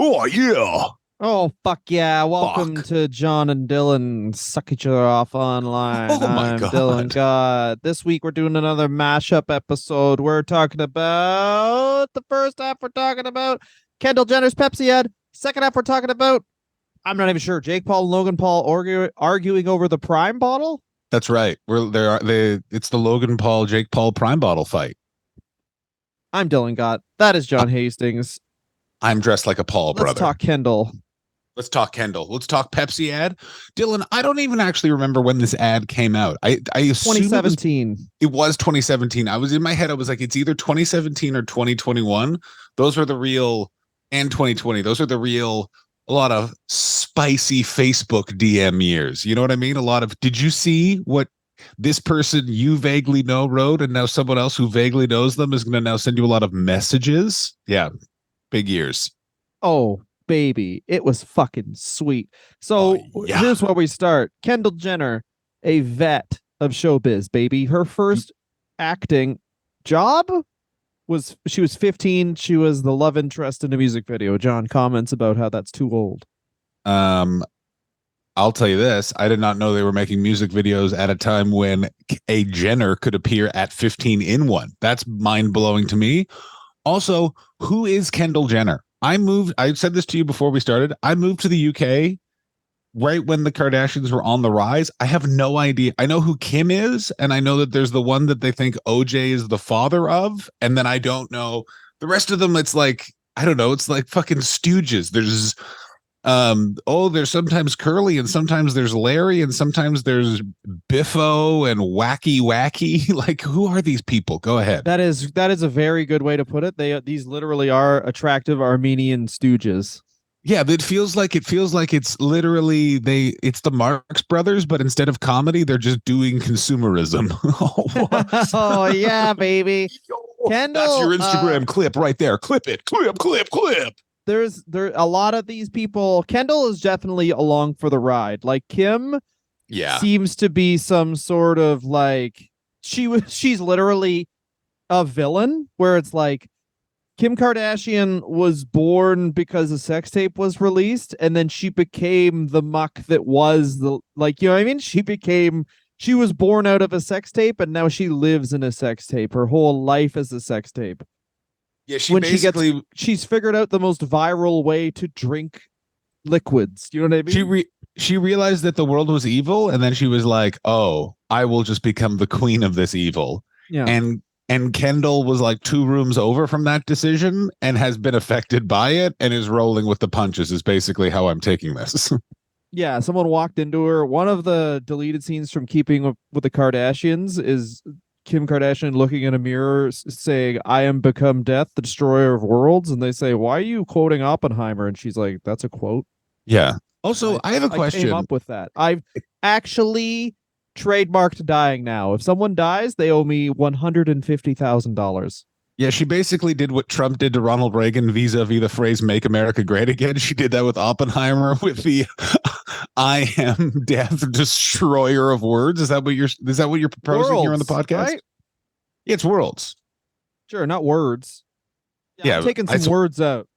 Oh yeah. Oh, fuck yeah. Welcome Fuck. to John and Dylan Suck Each Other Off Online. Oh my I'm Dylan god. God. This week we're doing another mashup episode. We're talking about the first half, we're talking about Kendall Jenner's Pepsi ad. Second half, we're talking about, I'm not even sure, Jake Paul and Logan Paul arguing over the Prime bottle. That's right. It's the Logan Paul, Jake Paul Prime bottle fight. I'm Dylan God. That is I- John Hastings. I'm dressed like a Paul Let's brother. talk Kendall. Let's talk Kendall. Let's talk Pepsi ad. Dylan, I don't even actually remember when this ad came out. I assume 2017. it was 2017. I was in my head, I was like, it's either 2017 or 2021. Those were the real, and 2020. Those are the real, a lot of spicy Facebook DM years. You know what I mean? A lot of, did you see what this person you vaguely know wrote, and now someone else who vaguely knows them is going to now send you a lot of messages? Yeah, big years. Oh, baby. It was fucking sweet. Oh, So yeah. here's where we start. Kendall Jenner, a vet of showbiz, baby. Her first acting job was she was 15. She was the love interest in a music video. John comments about how that's too old. Um, I'll tell you this. I did not know they were making music videos at a time when a Jenner could appear at 15 in one. That's mind blowing to me. Also, who is Kendall Jenner? I said this to you before we started. I moved to the UK right when the Kardashians were on the rise. I have no idea. I know who Kim is, and I know that there's the one that they think OJ is the father of, and then I don't know the rest of them. It's like, I don't know, it's like fucking stooges. There's sometimes Curly, and sometimes there's Larry, and sometimes there's Biffo and Wacky. Like, who are these people? Go ahead. That is a very good way to put it. These literally are attractive Armenian stooges. Yeah, it feels like it's literally it's the Marx Brothers, but instead of comedy, they're just doing consumerism. Oh yeah, baby. That's Kendall, your Instagram clip right there. Clip it. Clip. there a lot of these people. Kendall is definitely along for the ride. Like Kim Yeah. seems to be some sort of like she's literally a villain where it's like Kim Kardashian was born because a sex tape was released, and then she became the muck that was the, like, you know what I mean? She was born out of a sex tape, and now she lives in a sex tape. Her whole life is a sex tape. Yeah, she When basically she's figured out the most viral way to drink liquids. You know what I mean? she realized that the world was evil, and then she was like, "Oh, I will just become the queen of this evil." Yeah. And Kendall was like two rooms over from that decision and has been affected by it and is rolling with the punches, is basically how I'm taking this. Yeah, someone walked into her. One of the deleted scenes from Keeping Up with the Kardashians is Kim Kardashian looking in a mirror saying, "I am become death, the destroyer of worlds." And they say, "Why are you quoting Oppenheimer?" And she's like, "That's a quote." Yeah. Also, I, I have a I came question. up with that. I've actually trademarked dying now. If someone dies, they owe me $150,000. Yeah, she basically did what Trump did to Ronald Reagan vis-a-vis the phrase "Make America Great Again." She did that with Oppenheimer with the "I am death, destroyer of words." Is that what you're proposing here on the Worlds, podcast? right? Yeah, it's worlds. Sure, not words. Yeah, I'm Yeah, taking some words out.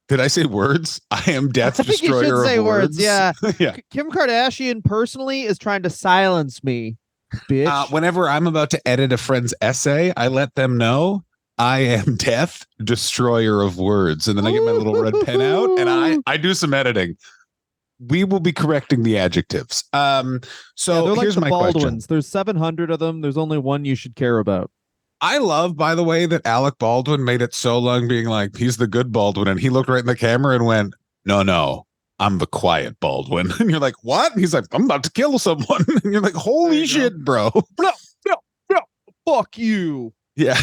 did I say words? I am I death, think you should destroyer of say words. words. Yeah. Yeah. Kim Kardashian personally is trying to silence me, bitch. Whenever I'm about to edit a friend's essay, I let them know I am death, destroyer of words, and then I get my little red pen out and I do some editing. We will be correcting the adjectives. Yeah, So they're like here's the my question. Baldwins. There's 700 of them. There's only one you should care about. I love, by the way, that Alec Baldwin made it so long being like, he's the good Baldwin. And he looked right in the camera and went, no, I'm the quiet Baldwin. And you're like, what? And he's like, I'm about to kill someone. And you're like, holy shit, bro. No, no, no. Fuck you. Yeah.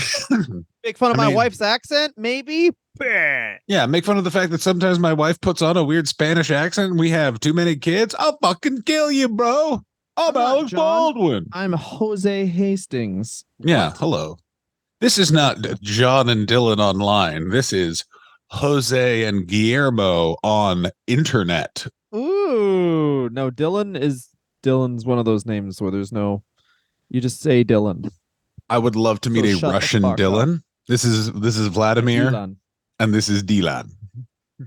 Make fun of my wife's accent, maybe? Yeah, make fun of the fact that sometimes my wife puts on a weird Spanish accent and we have too many kids. I'll fucking kill you, bro. I'm Alec Baldwin. I'm Jose Hastings. Yeah, hello. This is not John and Dylan online. This is Jose and Guillermo on internet. Ooh, no, Dylan's one of those names where there's no, you just say Dylan. I would love to meet a Russian Dylan. This is Vladimir, Dylan. and this is Dylan.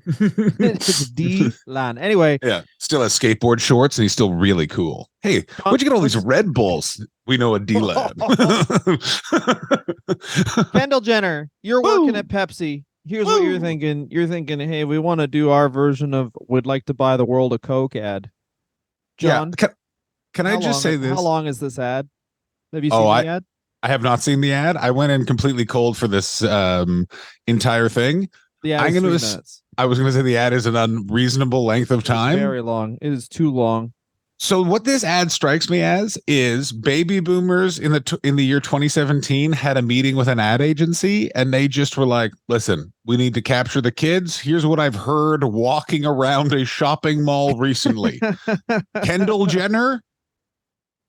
It's D-Lan. Anyway, Yeah, still has skateboard shorts and he's still really cool. Hey, where'd you get all these Red Bulls? We know a D-Lad. Kendall Jenner, you're working Woo! at Pepsi. Here's what you're Woo! thinking. You're thinking, hey, we want to do our version of "Would like to buy the world a Coke" ad. Yeah, John, can I just say how this? long is this ad? Have you Oh, seen I the ad? I have not seen the ad. I went in completely cold for this entire thing. The ad I'm is gonna. 3 minutes. I was gonna say the ad is an unreasonable length of It is time. very long. It is too long. So what this ad strikes me as is baby boomers in the year 2017 had a meeting with an ad agency and they just were like, "Listen, we need to capture the kids. Here's what I've heard walking around a shopping mall recently. Kendall Jenner,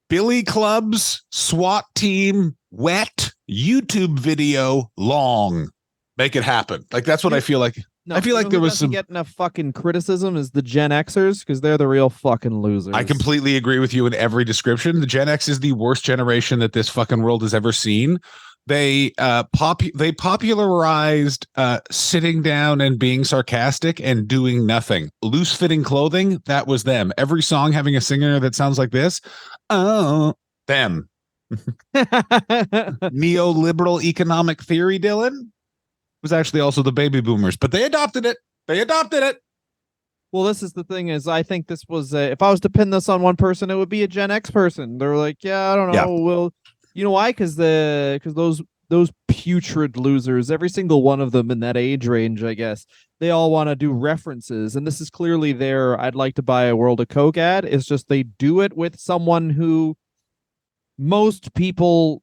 Billy Clubs, SWAT team, wet, YouTube video, long. Make it happen." Like that's what I feel like. No, I feel like who there was doesn't some. get enough fucking criticism is the Gen Xers because they're the real fucking losers. I completely agree with you in every description. The Gen X is the worst generation that this fucking world has ever seen. They popularized sitting down and being sarcastic and doing nothing. Loose fitting clothing, that was them. Every song having a singer that sounds like this. Oh, them. Neoliberal economic theory, Dylan, was actually also the baby boomers, but they adopted it. They adopted it. Well, this is the thing is I think this was if I was to pin this on one person, it would be a Gen X person. They're like, yeah, I don't Yeah. know. Well, you know why? Because those putrid losers, every single one of them in that age range, I guess, they all want to do references, and this is clearly their "I'd like to buy a world of Coke" ad. It's just they do it with someone who most people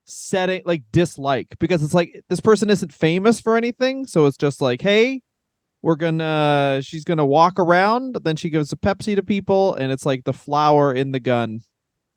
setting like dislike because it's like this person isn't famous for anything, so it's just like, hey, she's gonna walk around, then she gives a Pepsi to people, and it's like the flower in the gun,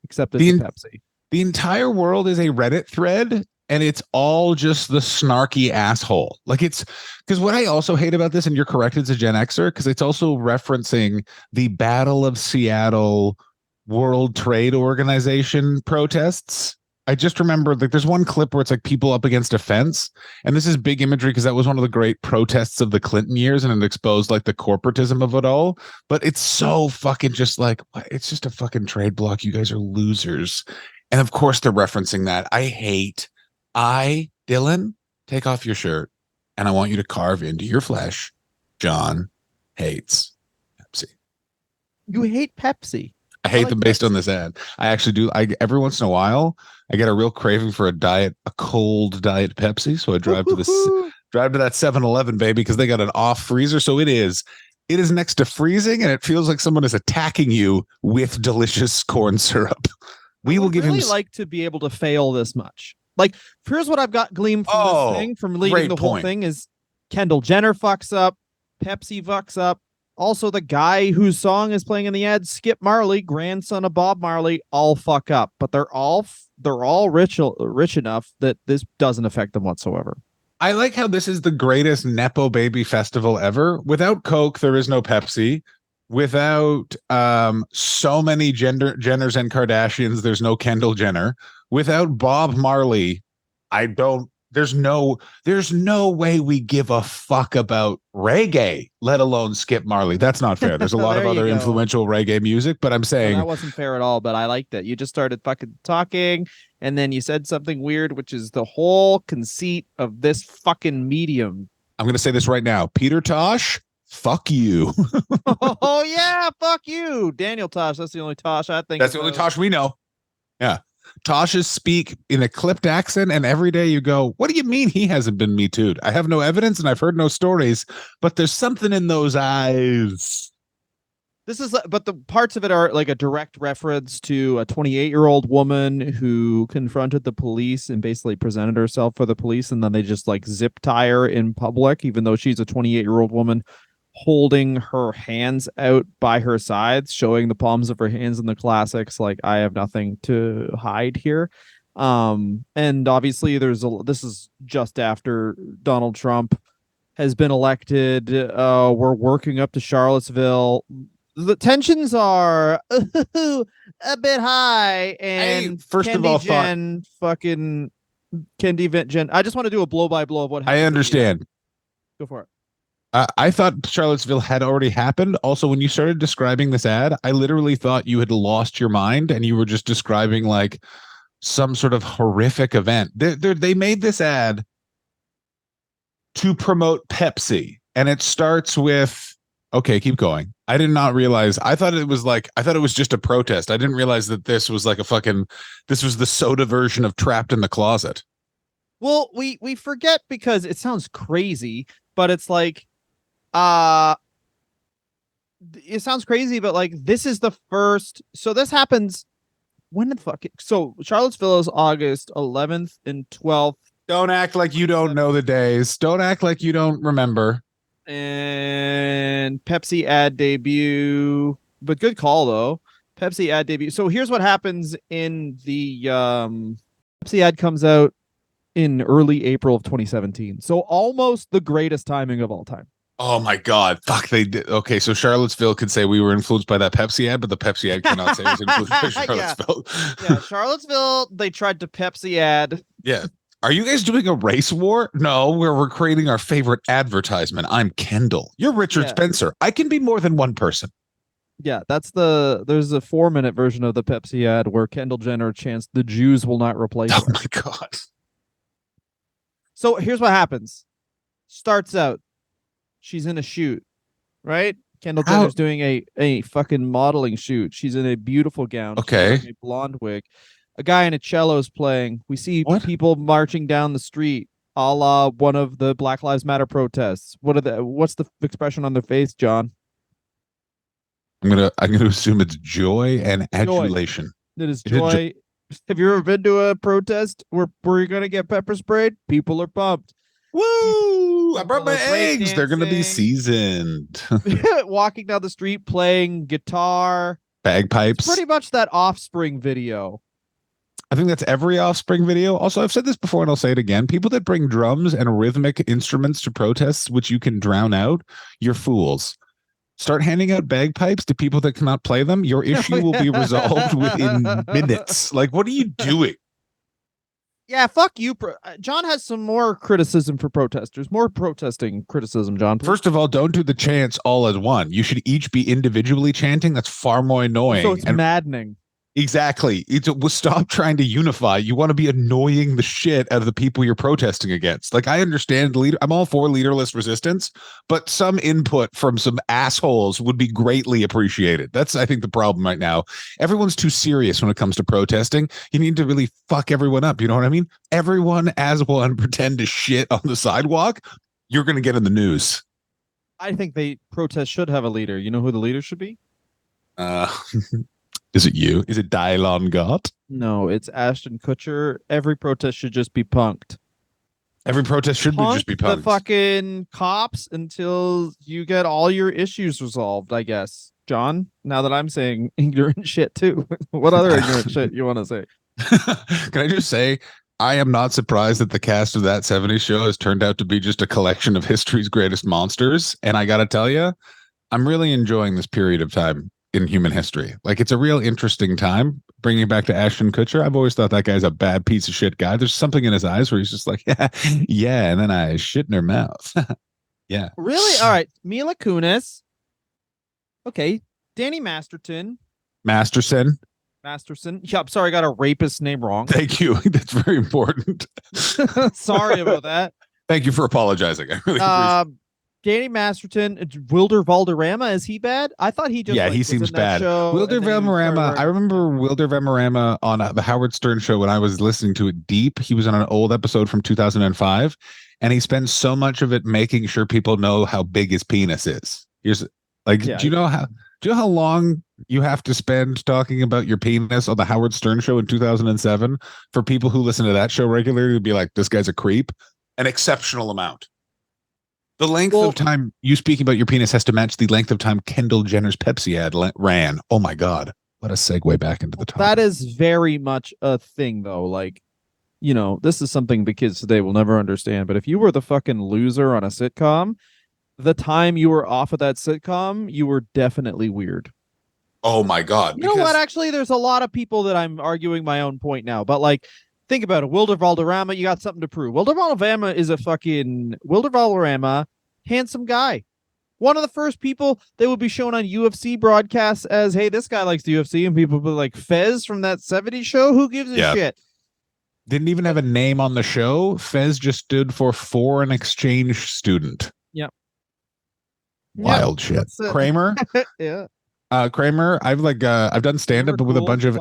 except it's a Pepsi. The entire world is a Reddit thread, and it's all just the snarky asshole. Like it's because what I also hate about this, and you're correct, it's a Gen Xer, because it's also referencing the Battle of Seattle World Trade Organization protests. I just remember like there's one clip where it's like people up against a fence, and this is big imagery because that was one of the great protests of the Clinton years, and it exposed like the corporatism of it all. But it's so fucking just like it's just a fucking trade block. You guys are losers, and of course they're referencing that. Dylan, take off your shirt, and I want you to carve into your flesh. John hates Pepsi. You hate Pepsi. I hate them based on this ad. I actually do. Every once in a while, I get a real craving for a cold diet Pepsi. So I drive to that 7-Eleven, baby, because they got an off freezer. So it is next to freezing, and it feels like someone is attacking you with delicious corn syrup. We will give him. Like to be able to fail this much. Like, here's what I've got gleamed from this thing, from leading the whole thing is Kendall Jenner fucks up, Pepsi fucks up. Also, the guy whose song is playing in the ad, Skip Marley, grandson of Bob Marley, all fuck up. But they're all rich enough that this doesn't affect them whatsoever. I like how this is the greatest Nepo baby festival ever. Without Coke, there is no Pepsi. Without so many Jenners and Kardashians, there's no Kendall Jenner. Without Bob Marley, there's no way we give a fuck about reggae, let alone Skip Marley. That's not fair. There's a lot of other influential reggae music, but I'm saying that wasn't fair at all, but I liked it. You just started fucking talking and then you said something weird, which is the whole conceit of this fucking medium. I'm going to say this right now. Peter Tosh, fuck you. Oh yeah, fuck you. Daniel Tosh, that's the only Tosh I think. That's the only Tosh we know. Yeah. Toshes speak in a clipped accent, and every day you go, what do you mean he hasn't been Me Too'd? I have no evidence and I've heard no stories, but there's something in those eyes. But the parts of it are like a direct reference to a 28-year-old woman who confronted the police and basically presented herself for the police, and then they just like zip tie her in public, even though she's a 28-year-old woman holding her hands out by her sides, showing the palms of her hands in the classics, like I have nothing to hide here. And obviously this is just after Donald Trump has been elected. We're working up to Charlottesville. The tensions are a bit high, and first of all, Jen, I just want to do a blow by blow of what happened. I understand. Go for it. I thought Charlottesville had already happened. Also, when you started describing this ad, I literally thought you had lost your mind and you were just describing like some sort of horrific event. They made this ad to promote Pepsi, and it starts with, okay, keep going. I did not realize. I thought it was just a protest. I didn't realize that this was like this was the soda version of Trapped in the Closet. Well, we forget because it sounds crazy, but it's like uh it sounds crazy, but like this is the first. So this happens when the fuck? So Charlottesville is August 11th and 12th. Don't act like you don't know the days. Don't act like you don't remember. And Pepsi ad debut, but good call though. Pepsi ad debut. So here's what happens in the Pepsi ad comes out in early April of 2017. So almost the greatest timing of all time. Oh my God. Fuck, they did. Okay, so Charlottesville could say we were influenced by that Pepsi ad, but the Pepsi ad cannot say it was influenced by Charlottesville. Yeah, Charlottesville, they tried to Pepsi ad. Yeah. Are you guys doing a race war? No, we're creating our favorite advertisement. I'm Kendall. You're Richard Spencer. I can be more than one person. Yeah, there's a 4-minute version of the Pepsi ad where Kendall Jenner chants, "The Jews will not replace us." Oh my God. So here's what happens. Starts out. She's in a shoot, right? Kendall Jenner's doing a fucking modeling shoot. She's in a beautiful gown. Okay. She's wearing a blonde wig. A guy in a cello is playing. We see people marching down the street, a la one of the Black Lives Matter protests. What's the expression on their face, John? I'm gonna assume it's joy and adulation. It is joy. Have you ever been to a protest where you're gonna get pepper sprayed? People are pumped. Woo! I brought my eggs. They're gonna be seasoned. Walking down the street playing guitar, bagpipes. It's pretty much that Offspring video. I think that's every Offspring video. Also, I've said this before and I'll say it again. People that bring drums and rhythmic instruments to protests, which you can drown out, you're fools. Start handing out bagpipes to people that cannot play them. Your issue will be resolved within minutes. Like, what are you doing? Yeah, fuck you. John has some more criticism for protesters. More protesting criticism, John. Please. First of all, don't do the chants all as one. You should each be individually chanting. That's far more annoying. So it's maddening. Exactly. Stop trying to unify. You want to be annoying the shit out of the people you're protesting against. Like, I understand I'm all for leaderless resistance, but some input from some assholes would be greatly appreciated. That's, I think, the problem right now. Everyone's too serious when it comes to protesting. You need to really fuck everyone up. You know what I mean? Everyone as one pretend to shit on the sidewalk. You're going to get in the news. I think protest should have a leader. You know who the leader should be? Is it you? Is it Dylon Gott? No, it's Ashton Kutcher. Every protest should just be punked. Every protest should just be punked. The fucking cops until you get all your issues resolved, I guess. John, now that I'm saying ignorant shit too. What other ignorant shit you want to say? Can I just say, I am not surprised that the cast of That 70s Show has turned out to be just a collection of history's greatest monsters. And I got to tell you, I'm really enjoying this period of time in human history. Like, it's a real interesting time. Bringing it back to Ashton Kutcher, I've always thought that guy's a bad piece of shit guy. There's something in his eyes where he's just like, yeah, and then I shit in her mouth. Yeah. Really? All right. Mila Kunis. Okay. Danny Masterson. Masterson. Yeah, I'm sorry, I got a rapist name wrong. Thank you. That's very important. Sorry about that. Thank you for apologizing. I really appreciate it. Danny Masterson, Wilder Valderrama, is he bad? I thought he just he seems bad. Wilder Valderrama, I remember Wilder Valderrama on the Howard Stern show when I was listening to it deep. He was on an old episode from 2005, and he spends so much of it making sure people know how big his penis is. Do you know how long you have to spend talking about your penis on the Howard Stern show in 2007 for people who listen to that show regularly to be like, this guy's a creep? An exceptional amount. The length of time you speaking about your penis has to match the length of time Kendall Jenner's Pepsi ad ran. Oh my God. What a segue back into the topic. That is very much a thing, though. Like, you know, this is something the kids today will never understand. But if you were the fucking loser on a sitcom, the time you were off of that sitcom, you were definitely weird. Oh my God. You know what? Actually, there's a lot of people that I'm arguing my own point now. But like, think about it. Wilder Valderrama, you got something to prove. Wilder Valderrama handsome guy. One of the first people they would be shown on UFC broadcasts as, hey, this guy likes the UFC, and people would be like, Fez from that 70s show? Who gives a Yeah. shit? Didn't even have a name on the show. Fez just stood for foreign exchange student. Yep. Wild shit. Kramer. Yeah. Kramer, I've done stand up with a bunch of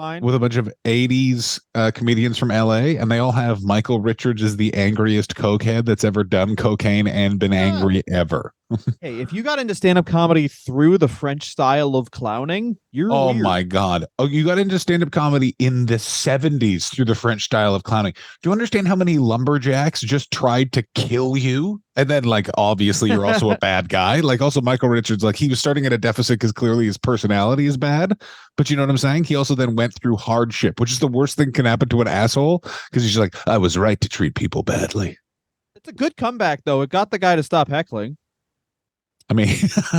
80s comedians from LA, and they all have Michael Richards as the angriest cokehead that's ever done cocaine and been angry ever. Hey, if you got into stand-up comedy through the French style of clowning, you're Oh weird. my God. Oh, you got into stand-up comedy in the 70s through the French style of clowning. Do you understand how many lumberjacks just tried to kill you? And then, like, obviously you're also a bad guy. Like, also Michael Richards, like, he was starting at a deficit because clearly his personality is bad. But you know what I'm saying? He also then went through hardship, which is the worst thing can happen to an asshole, because he's like, I was right to treat people badly. It's a good comeback, though. It got the guy to stop heckling. I mean,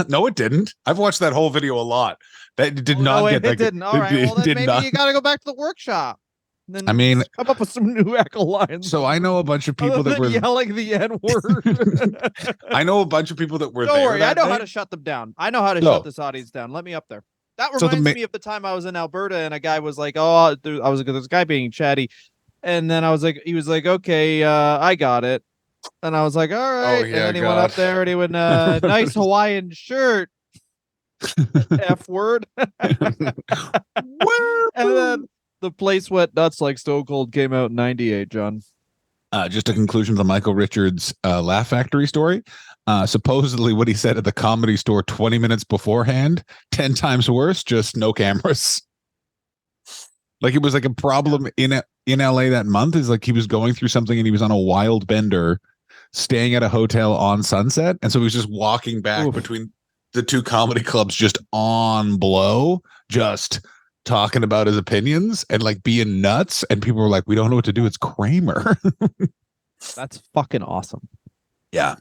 no, it didn't. I've watched that whole video a lot. That did not get that. It didn't. All right. Well, then maybe you got to go back to the workshop. Then I mean, come up with some new heckle lines. So I know a bunch of people that were yelling the N-word. I know a bunch of people that were Don't there. worry, I know how to shut them down. I know how to shut this audience down. Let me up there. That reminds me of the time I was in Alberta and a guy was like, "Oh, I was this guy being chatty," and then he was like, "Okay, I got it." And I was like, all right. Oh, yeah, and then he went up there and he went, nice Hawaiian shirt. F word. And then the place went nuts like Stone Cold came out in 98, John. Just a conclusion of the Michael Richards Laugh Factory story. Supposedly what he said at the Comedy Store 20 minutes beforehand, 10 times worse, just no cameras. Like, it was like a problem in LA that month, is like he was going through something and he was on a wild bender staying at a hotel on Sunset, and so he was just walking back between the two comedy clubs just on blow, just talking about his opinions and like being nuts, and people were like, we don't know what to do, it's Kramer. That's fucking awesome. Yeah.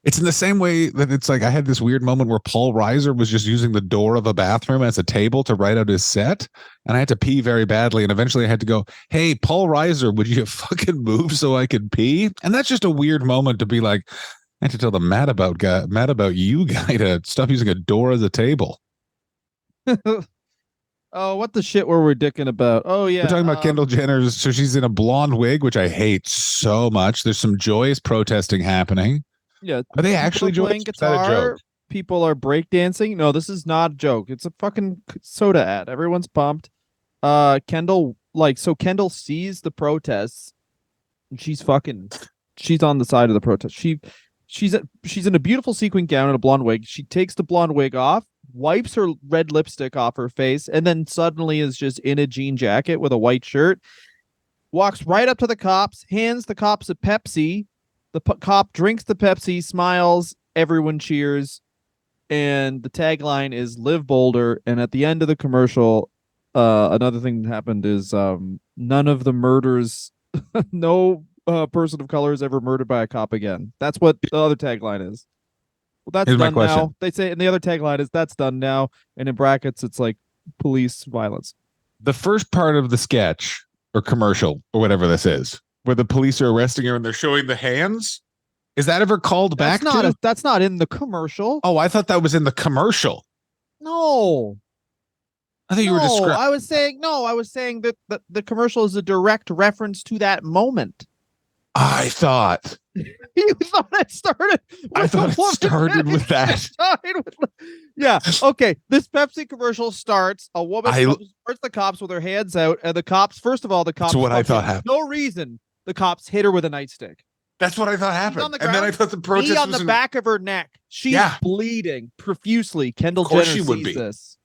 It's in the same way that it's like I had this weird moment where Paul Reiser was just using the door of a bathroom as a table to write out his set, and I had to pee very badly, and eventually I had to go, hey, Paul Reiser, would you fucking move so I could pee? And that's just a weird moment to be like, I had to tell the mad about you guy to stop using a door as a table. Oh, what the shit were we dicking about? Oh, yeah. We're talking about Kendall Jenner's, so she's in a blonde wig, which I hate so much. There's some joyous protesting happening. Yeah. Are they actually playing guitar? People are breakdancing. No, this is not a joke. It's a fucking soda ad. Everyone's pumped. Kendall sees the protests, and she's on the side of the protest. She's in a beautiful sequin gown and a blonde wig. She takes the blonde wig off, wipes her red lipstick off her face, and then suddenly is just in a jean jacket with a white shirt. Walks right up to the cops, hands the cops a Pepsi. The cop drinks the Pepsi, smiles, everyone cheers, and the tagline is "Live Bolder." And at the end of the commercial, another thing that happened is none of the murders, no person of color is ever murdered by a cop again. That's what the other tagline is. Well, that's Here's done my question. now. They say, and the other tagline is that's done now, and in brackets it's like police violence. The first part of the sketch or commercial or whatever this is, where the police are arresting her and they're showing the hands, is that ever called back to? That's not in the commercial. Oh, I thought that was in the commercial. No. I thought you were describing. I was saying that the commercial is a direct reference to that moment. I thought. You thought it started. I thought it started with that. Yeah. Okay. This Pepsi commercial starts. A woman starts the cops with her hands out, and the cops. First of all, the cops. That's what I thought happened. No reason. The cops hit her with a nightstick. That's what I thought happened. And then I thought the protest was on the back of her neck. She's bleeding profusely. Kendall Jenner sees this.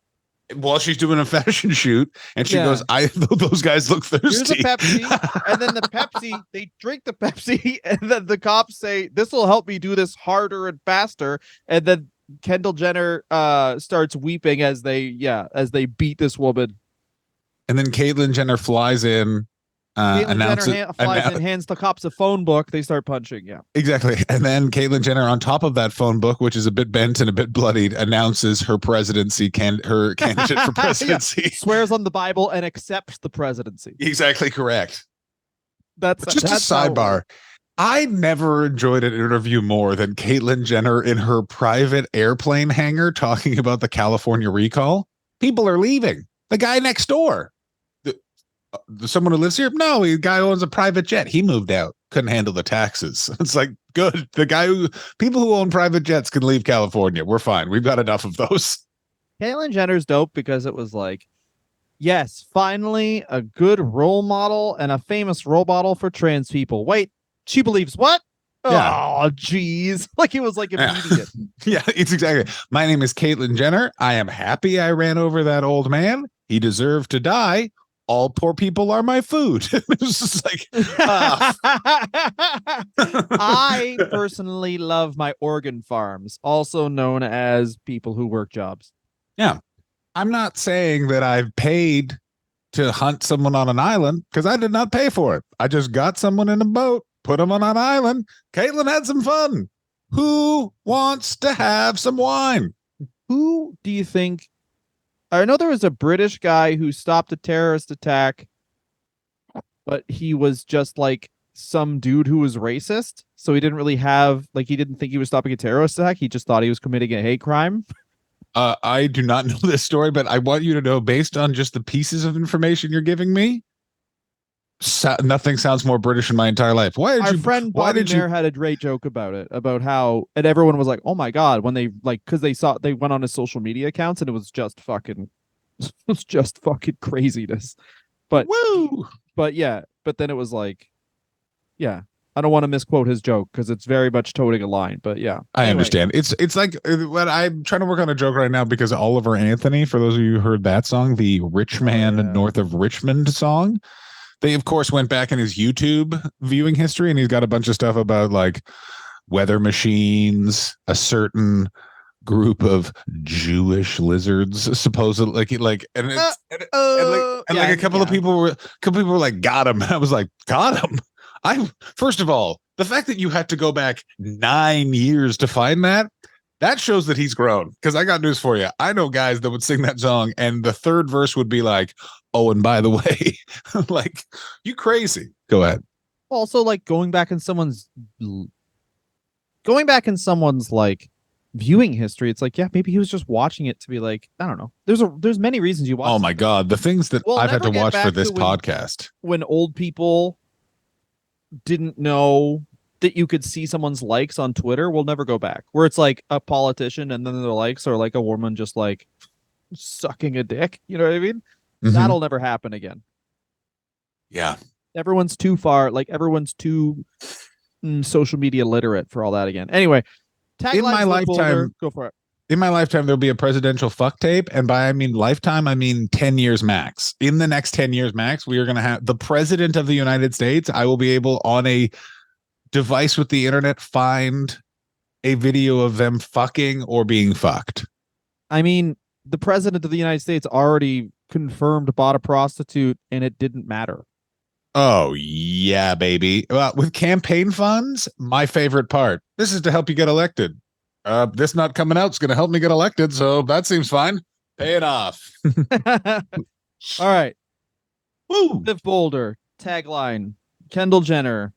While she's doing a fashion shoot, and she goes, those guys look thirsty. Here's a Pepsi, and then the Pepsi, they drink the Pepsi, and then the cops say, this will help me do this harder and faster. And then Kendall Jenner starts weeping as they beat this woman. And then Caitlyn Jenner flies in, hands the cops a phone book. They start punching. Yeah, exactly. And then Caitlyn Jenner, on top of that phone book, which is a bit bent and a bit bloodied, announces her presidency, her candidate for presidency. Swears on the Bible and accepts the presidency. Exactly correct. That's just a sidebar. I never enjoyed an interview more than Caitlyn Jenner in her private airplane hangar talking about the California recall. People are leaving. The guy next door, someone who lives here, no, the guy owns a private jet. He moved out, couldn't handle the taxes. It's like, good. People who own private jets can leave California. We're fine. We've got enough of those. Caitlyn Jenner's dope because it was like, yes, finally a good role model and a famous role model for trans people. Wait, she believes what? Yeah. Oh, jeez. Like it was like immediate. Yeah, it's exactly. My name is Caitlyn Jenner. I am happy I ran over that old man. He deserved to die. All poor people are my food. It's just like, I personally love my organ farms, also known as people who work jobs. Yeah. I'm not saying that I've paid to hunt someone on an island because I did not pay for it. I just got someone in a boat, put them on an island. Caitlyn had some fun. Who wants to have some wine? Who do you think? I know there was a British guy who stopped a terrorist attack, but he was just like some dude who was racist. So he didn't really have, like, he didn't think he was stopping a terrorist attack. He just thought he was committing a hate crime. I do not know this story, but I want you to know, based on just the pieces of information you're giving me, nothing sounds more British in my entire life. Our friend Bobby Mayer had a great joke about it, about how, and everyone was like, "Oh my god!" When they because they went on his social media accounts and it was just fucking, it was just fucking craziness. But woo, but yeah, but then it was like, yeah, I don't want to misquote his joke because it's very much toting a line. But yeah, I understand. It's like what I'm trying to work on a joke right now because Oliver Anthony, for those of you who heard that song, the Rich Man North of Richmond song. They, of course, went back in his YouTube viewing history, and he's got a bunch of stuff about like weather machines, a certain group of Jewish lizards, supposedly, and a couple of people were like, got him. I was like, got him. First of all, the fact that you had to go back 9 years to find that shows that he's grown. Because I got news for you. I know guys that would sing that song, and the third verse would be like, "Oh, and by the way," like, you crazy. Go ahead. Also, like going back in someone's like viewing history, it's like, yeah, maybe he was just watching it to be like, I don't know. There's many reasons you watch. Oh my god, the things that I've had to watch for this podcast. When old people didn't know that you could see someone's likes on Twitter, we'll never go back. Where it's like a politician and then their likes are like a woman just like sucking a dick. You know what I mean? Mm-hmm. That'll never happen again. Yeah. Everyone's too far. Like everyone's too social media literate for all that again. Anyway, in my lifetime, go for it. In my lifetime, there'll be a presidential fuck tape. And by I mean lifetime, I mean 10 years max. In the next 10 years max, we are going to have the president of the United States. I will be able on a device with the internet find a video of them fucking or being fucked. I mean, the president of the United States already confirmed bought a prostitute and it didn't matter. Oh yeah, baby. With campaign funds, my favorite part. This is to help you get elected. This not coming out is going to help me get elected, so that seems fine. Pay it off. All right. Woo. Liv Boulder tagline: Kendall Jenner.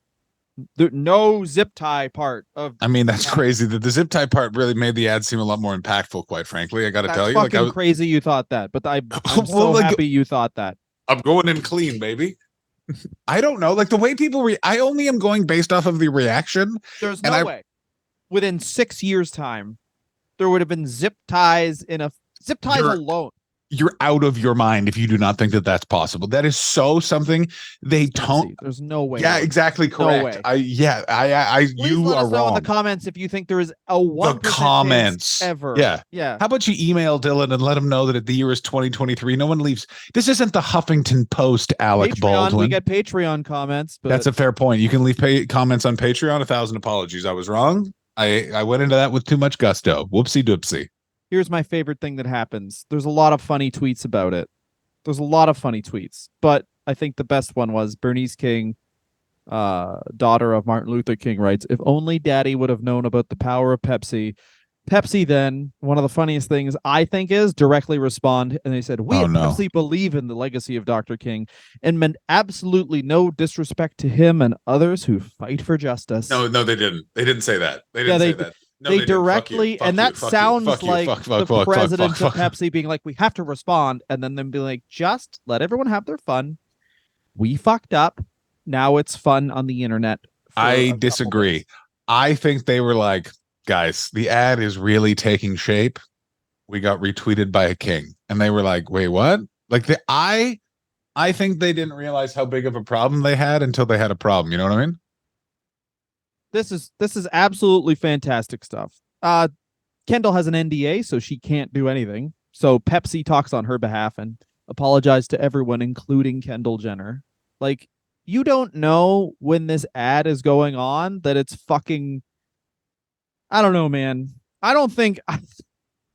The no zip tie part of. I mean, that's crazy. That the zip tie part really made the ad seem a lot more impactful. Quite frankly, I got to tell you, fucking crazy. You thought that, but I'm so happy you thought that. I'm going in clean, baby. I don't know, like the way people I only am going based off of the reaction. There's no way. Within 6 years' time, there would have been zip ties alone. You're out of your mind if you do not think that that's possible. That is so something they don't. There's no way. Yeah, exactly correct. No way. You are wrong. In the comments if you think there is a 1% comments ever. Yeah. How about you email Dylan and let him know that the year is 2023. No one leaves. This isn't the Huffington Post, Alec Patreon, Baldwin. We get Patreon comments. But that's a fair point. You can leave comments on Patreon. 1,000 apologies. I was wrong. I went into that with too much gusto. Whoopsie doopsie. Here's my favorite thing that happens. There's a lot of funny tweets about it. But I think the best one was Bernice King, daughter of Martin Luther King, writes, "If only Daddy would have known about the power of Pepsi, Pepsi then, one of the funniest things I think is directly respond. And they said, we Oh at no. Pepsi believe in the legacy of Dr. King and meant absolutely no disrespect to him and others who fight for justice. No, no, they didn't. They didn't say that. They Yeah, didn't say that. No, they they didn't. Fuck you. directly, and Fuck you. that Fuck you. sounds Fuck you. like Fuck, fuck, the fuck, fuck, fuck, president of fuck. Pepsi being like, we have to respond, and then them being like, just let everyone have their fun. We fucked up. Now it's fun on the internet. For I disagree. I think they were like, guys, the ad is really taking shape. We got retweeted by a king. And they were like, wait, what? Like I think they didn't realize how big of a problem they had until they had a problem. You know what I mean? This is absolutely fantastic stuff. Kendall has an NDA, so she can't do anything. So Pepsi talks on her behalf and apologized to everyone, including Kendall Jenner. Like, you don't know when this ad is going on that it's fucking. I don't know, man. I don't think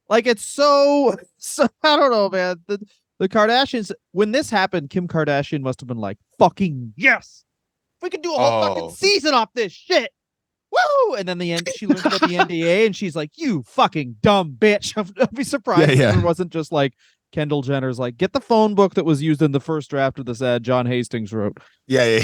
like it's so I don't know, man. The Kardashians, when this happened, Kim Kardashian must have been like, fucking yes. We could do a whole fucking season off this shit. Woo! And then the end, she learns about the NDA, and she's like, "You fucking dumb bitch." I'd be surprised if it wasn't just like Kendall Jenner's like, "Get the phone book that was used in the first draft of this ad John Hastings wrote." Yeah.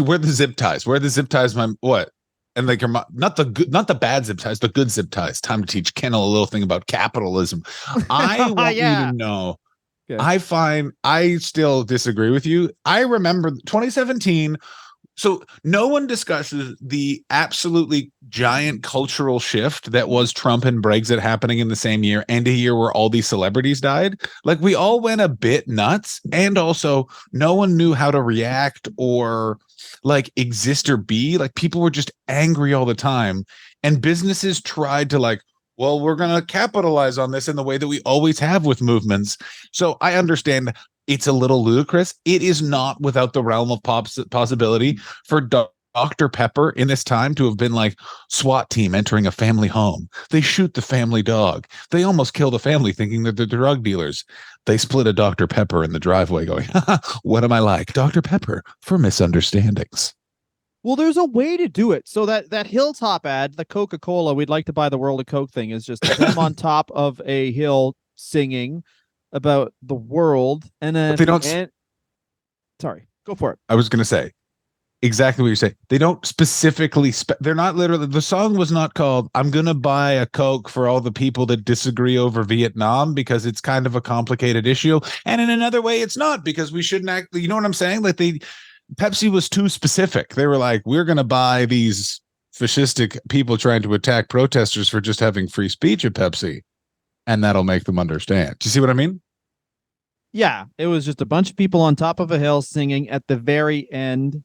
Where the zip ties? Where the zip ties? My what? And like your not the bad zip ties, the good zip ties. Time to teach Kendall a little thing about capitalism. I want you to know. Okay. I still disagree with you. I remember 2017. So no one discusses the absolutely giant cultural shift that was Trump and Brexit happening in the same year, and a year where all these celebrities died. Like, we all went a bit nuts, and also no one knew how to react or like exist or be. Like, people were just angry all the time, and businesses tried to like, well, we're going to capitalize on this in the way that we always have with movements. So I understand it's a little ludicrous. It is not without the realm of possibility for Dr. Pepper in this time to have been like SWAT team entering a family home. They shoot the family dog. They almost kill the family thinking that they're drug dealers. They split a Dr. Pepper in the driveway going, what am I like? Dr. Pepper for misunderstandings. Well, there's a way to do it. So that Hilltop ad, the Coca-Cola, we'd like to buy the world of Coke thing, is just them on top of a hill singing about the world, and then they don't. Sorry, go for it. I was going to say exactly what you say. They don't specifically. They're not literally. The song was not called "I'm going to buy a Coke for all the people that disagree over Vietnam," because it's kind of a complicated issue. And in another way, it's not, because we shouldn't act. You know what I'm saying? Like Pepsi was too specific. They were like, we're going to buy these fascistic people trying to attack protesters for just having free speech at Pepsi, and that'll make them understand. Do you see what I mean? Yeah, it was just a bunch of people on top of a hill singing. At the very end,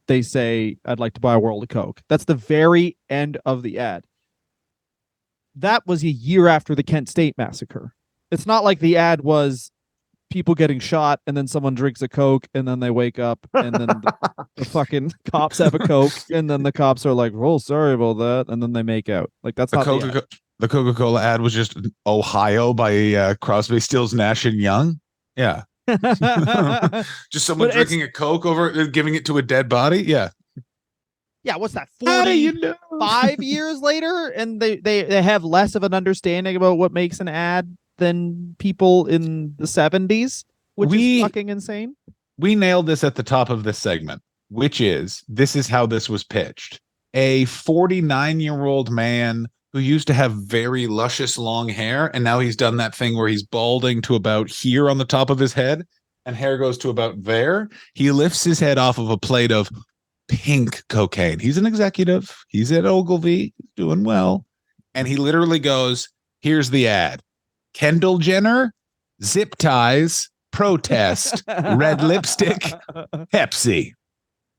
they say, I'd like to buy a world of Coke. That's the very end of the ad. That was a year after the Kent State massacre. It's not like the ad was people getting shot and then someone drinks a Coke and then they wake up and then the fucking cops have a Coke and then the cops are like, oh, sorry about that. And then they make out. Like, that's not the Coca-Cola ad was just Ohio by Crosby, Stills, Nash and Young. Yeah. Just someone drinking a Coke over, giving it to a dead body. Yeah. Yeah, what's that? 45 years later, and they have less of an understanding about what makes an ad than people in the 70s, which is fucking insane. We nailed this at the top of this segment, which is, this is how this was pitched. A 49-year-old man who used to have very luscious long hair, and now he's done that thing where he's balding to about here on the top of his head, and hair goes to about there. He lifts his head off of a plate of pink cocaine. He's an executive. He's at Ogilvy, doing well. And he literally goes, here's the ad. Kendall Jenner, zip ties, protest, red lipstick, Pepsi.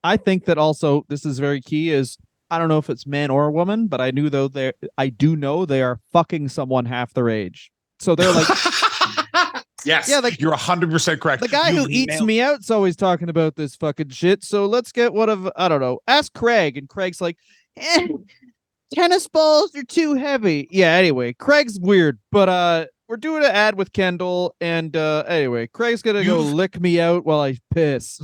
I think that also, this is very key, is I don't know if it's man or woman, but I do know they are fucking someone half their age. So they're like, yes, yeah, you're 100% correct. The guy who eats me out's always talking about this fucking shit. So let's get I don't know, ask Craig. And Craig's like, tennis balls are too heavy. Yeah, anyway, Craig's weird, but we're doing an ad with Kendall, and anyway, Craig's gonna go lick me out while I piss.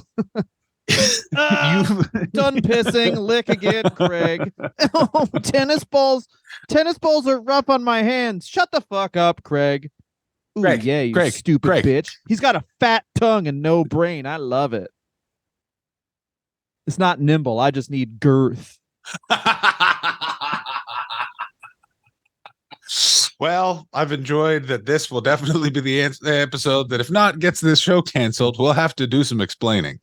You Done pissing. Lick again, Craig. Oh, tennis balls. Tennis balls are rough on my hands. Shut the fuck up, Craig. Ooh, Greg, yeah, you Greg, stupid Greg. bitch. He's got a fat tongue and no brain. I love it. It's not nimble. I just need girth. Well, I've enjoyed that. This will definitely be the episode that, if not gets this show canceled, we'll have to do some explaining.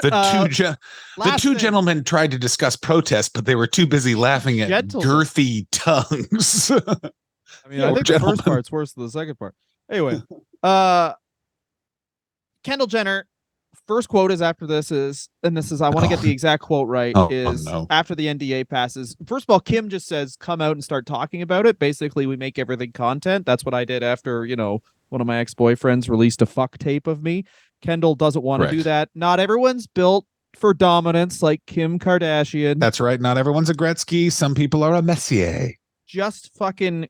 The two Thing. gentlemen tried to discuss protest, but they were too busy laughing at girthy tongues. I mean, I think the first part's worse than the second part. Anyway, Kendall Jenner, first quote is after this is, and this is, I want to get the exact quote right, after the NDA passes. First of all, Kim just says, come out and start talking about it. Basically, we make everything content. That's what I did after, one of my ex-boyfriends released a fuck tape of me. Kendall doesn't want to do that. Not everyone's built for dominance like Kim Kardashian. That's right. Not everyone's a Gretzky. Some people are a Messier. Just fucking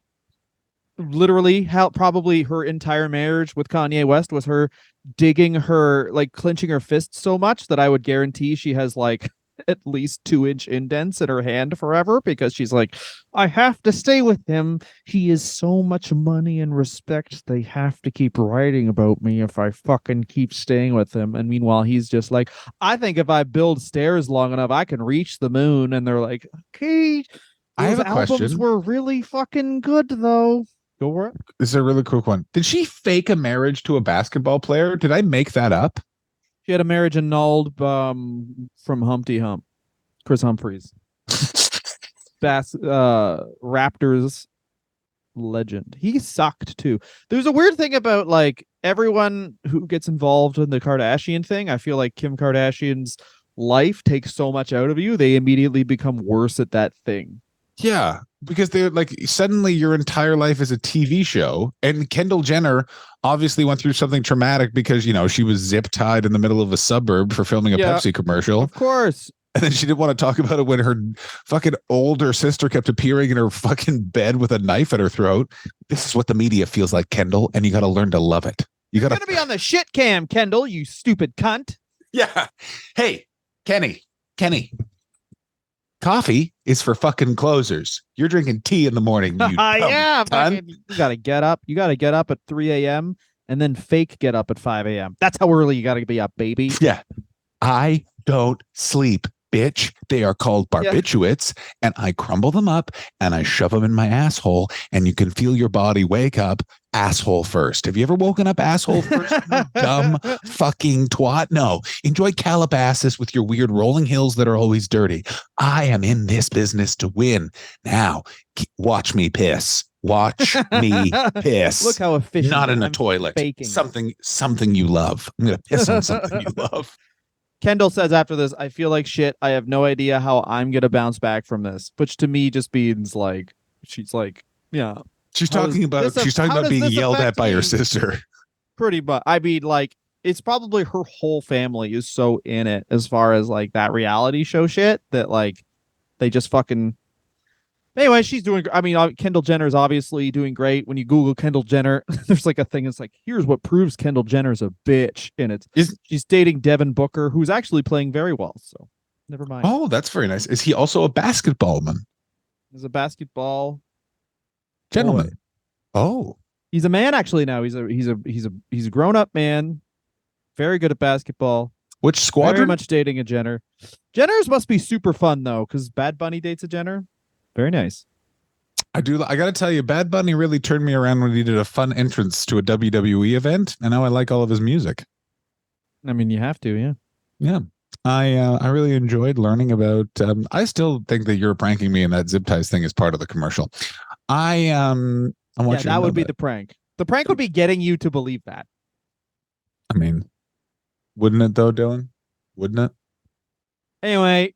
literally how probably her entire marriage with Kanye West was her digging her, like clenching her fists so much that I would guarantee she has like at least 2-inch indents in her hand forever, because she's like, I have to stay with him. He is so much money and respect. They have to keep writing about me if I fucking keep staying with him. And meanwhile, he's just like, I think if I build stairs long enough, I can reach the moon. And they're like, okay, I have a question. Albums were really fucking good though. Go for it. This is a really quick one. Did she fake a marriage to a basketball player? Did I make that up? She had a marriage annulled from Humpty Hump. Chris Humphries. Raptors legend. He sucked too. There's a weird thing about like everyone who gets involved in the Kardashian thing. I feel like Kim Kardashian's life takes so much out of you. They immediately become worse at that thing. Yeah, because they're like, suddenly your entire life is a TV show. And Kendall Jenner obviously went through something traumatic because, she was zip tied in the middle of a suburb for filming a Pepsi commercial. Of course. And then she didn't want to talk about it when her fucking older sister kept appearing in her fucking bed with a knife at her throat. This is what the media feels like, Kendall, and you got to learn to love it. You're going to be on the shit cam, Kendall, you stupid cunt. Yeah. Hey, Kenny. Coffee is for fucking closers. You're drinking tea in the morning. You yeah, you gotta get up. You gotta get up at 3 a.m. and then fake get up at 5 a.m. That's how early you gotta be up, baby. Yeah. I don't sleep, bitch. They are called barbiturates, and I crumble them up and I shove them in my asshole, and you can feel your body wake up asshole first. Have you ever woken up asshole first? You dumb fucking twat. No. Enjoy Calabasas with your weird rolling hills that are always dirty. I am in this business to win. Now, watch me piss. Watch me piss. Look how efficient. Not in a toilet. Baking. Something you love. I'm going to piss on something you love. Kendall says after this, I feel like shit. I have no idea how I'm going to bounce back from this, which to me just means like, she's like, yeah. She's talking about being yelled at by her sister. Pretty much. I mean, like, it's probably her whole family is so in it as far as like that reality show shit that like they just fucking. Anyway, she's doing. I mean, Kendall Jenner is obviously doing great. When you Google Kendall Jenner, there's like a thing. It's like, here's what proves Kendall Jenner's a bitch, and she's dating Devin Booker, who's actually playing very well. So, never mind. Oh, that's very nice. Is he also a basketballman? He's a basketball gentleman. boy. Oh, he's a man actually now. He's a grown up man, very good at basketball. Which squadron? Very much dating a Jenner. Jenners must be super fun though, because Bad Bunny dates a Jenner. Very nice. I got to tell you, Bad Bunny really turned me around when he did a fun entrance to a WWE event, and now I like all of his music. I mean, you have to, yeah. Yeah. I really enjoyed learning about. I still think that you're pranking me, and that zip ties thing is part of the commercial. I want you to that would be the prank. The prank would be getting you to believe that. I mean, wouldn't it though, Dylan? Wouldn't it? Anyway,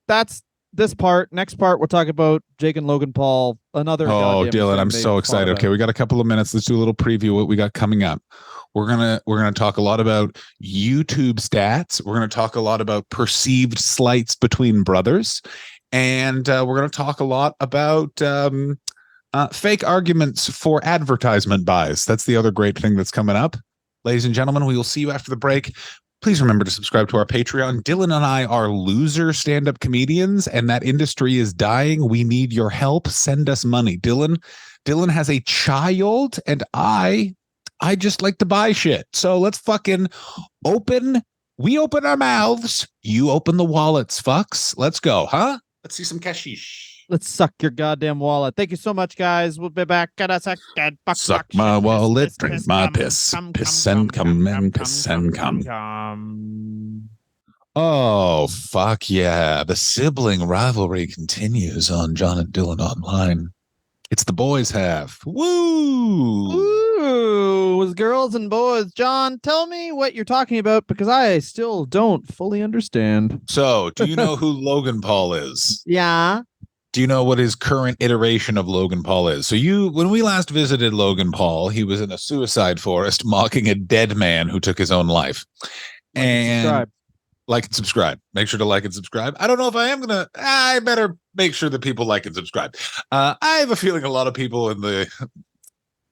that's this part. Next part, we'll talk about Jake and Logan Paul. Another. Oh, Dylan, I'm so excited. Okay, we got a couple of minutes. Let's do a little preview of what we got coming up. We're gonna talk a lot about YouTube stats. We're gonna talk a lot about perceived slights between brothers, and we're gonna talk a lot about fake arguments for advertisement buys. That's the other great thing that's coming up. Ladies and gentlemen, we will see you after the break. Please remember to subscribe to our Patreon. Dylan and I are loser stand-up comedians, and that industry is dying. We need your help. Send us money. Dylan has a child, and I just like to buy shit. So let's fucking we open our mouths, you open the wallets, fucks. Let's go, huh? Let's see some cashish. Let's suck your goddamn wallet. Thank you so much, guys. We'll be back in a second. Suck my wallet, drink my piss. Piss and come and piss and come. Oh, fuck yeah. The sibling rivalry continues on John and Dylan Online. It's the boys half. Woo! Ooh, with girls and boys. John, tell me what you're talking about because I still don't fully understand. So, do you know who Logan Paul is? Yeah. Do you know what his current iteration of Logan Paul is? So when we last visited Logan Paul, he was in a suicide forest mocking a dead man who took his own life. Subscribe. Like and subscribe. Make sure to like and subscribe. I don't know if I better make sure that people like and subscribe. I have a feeling a lot of people in the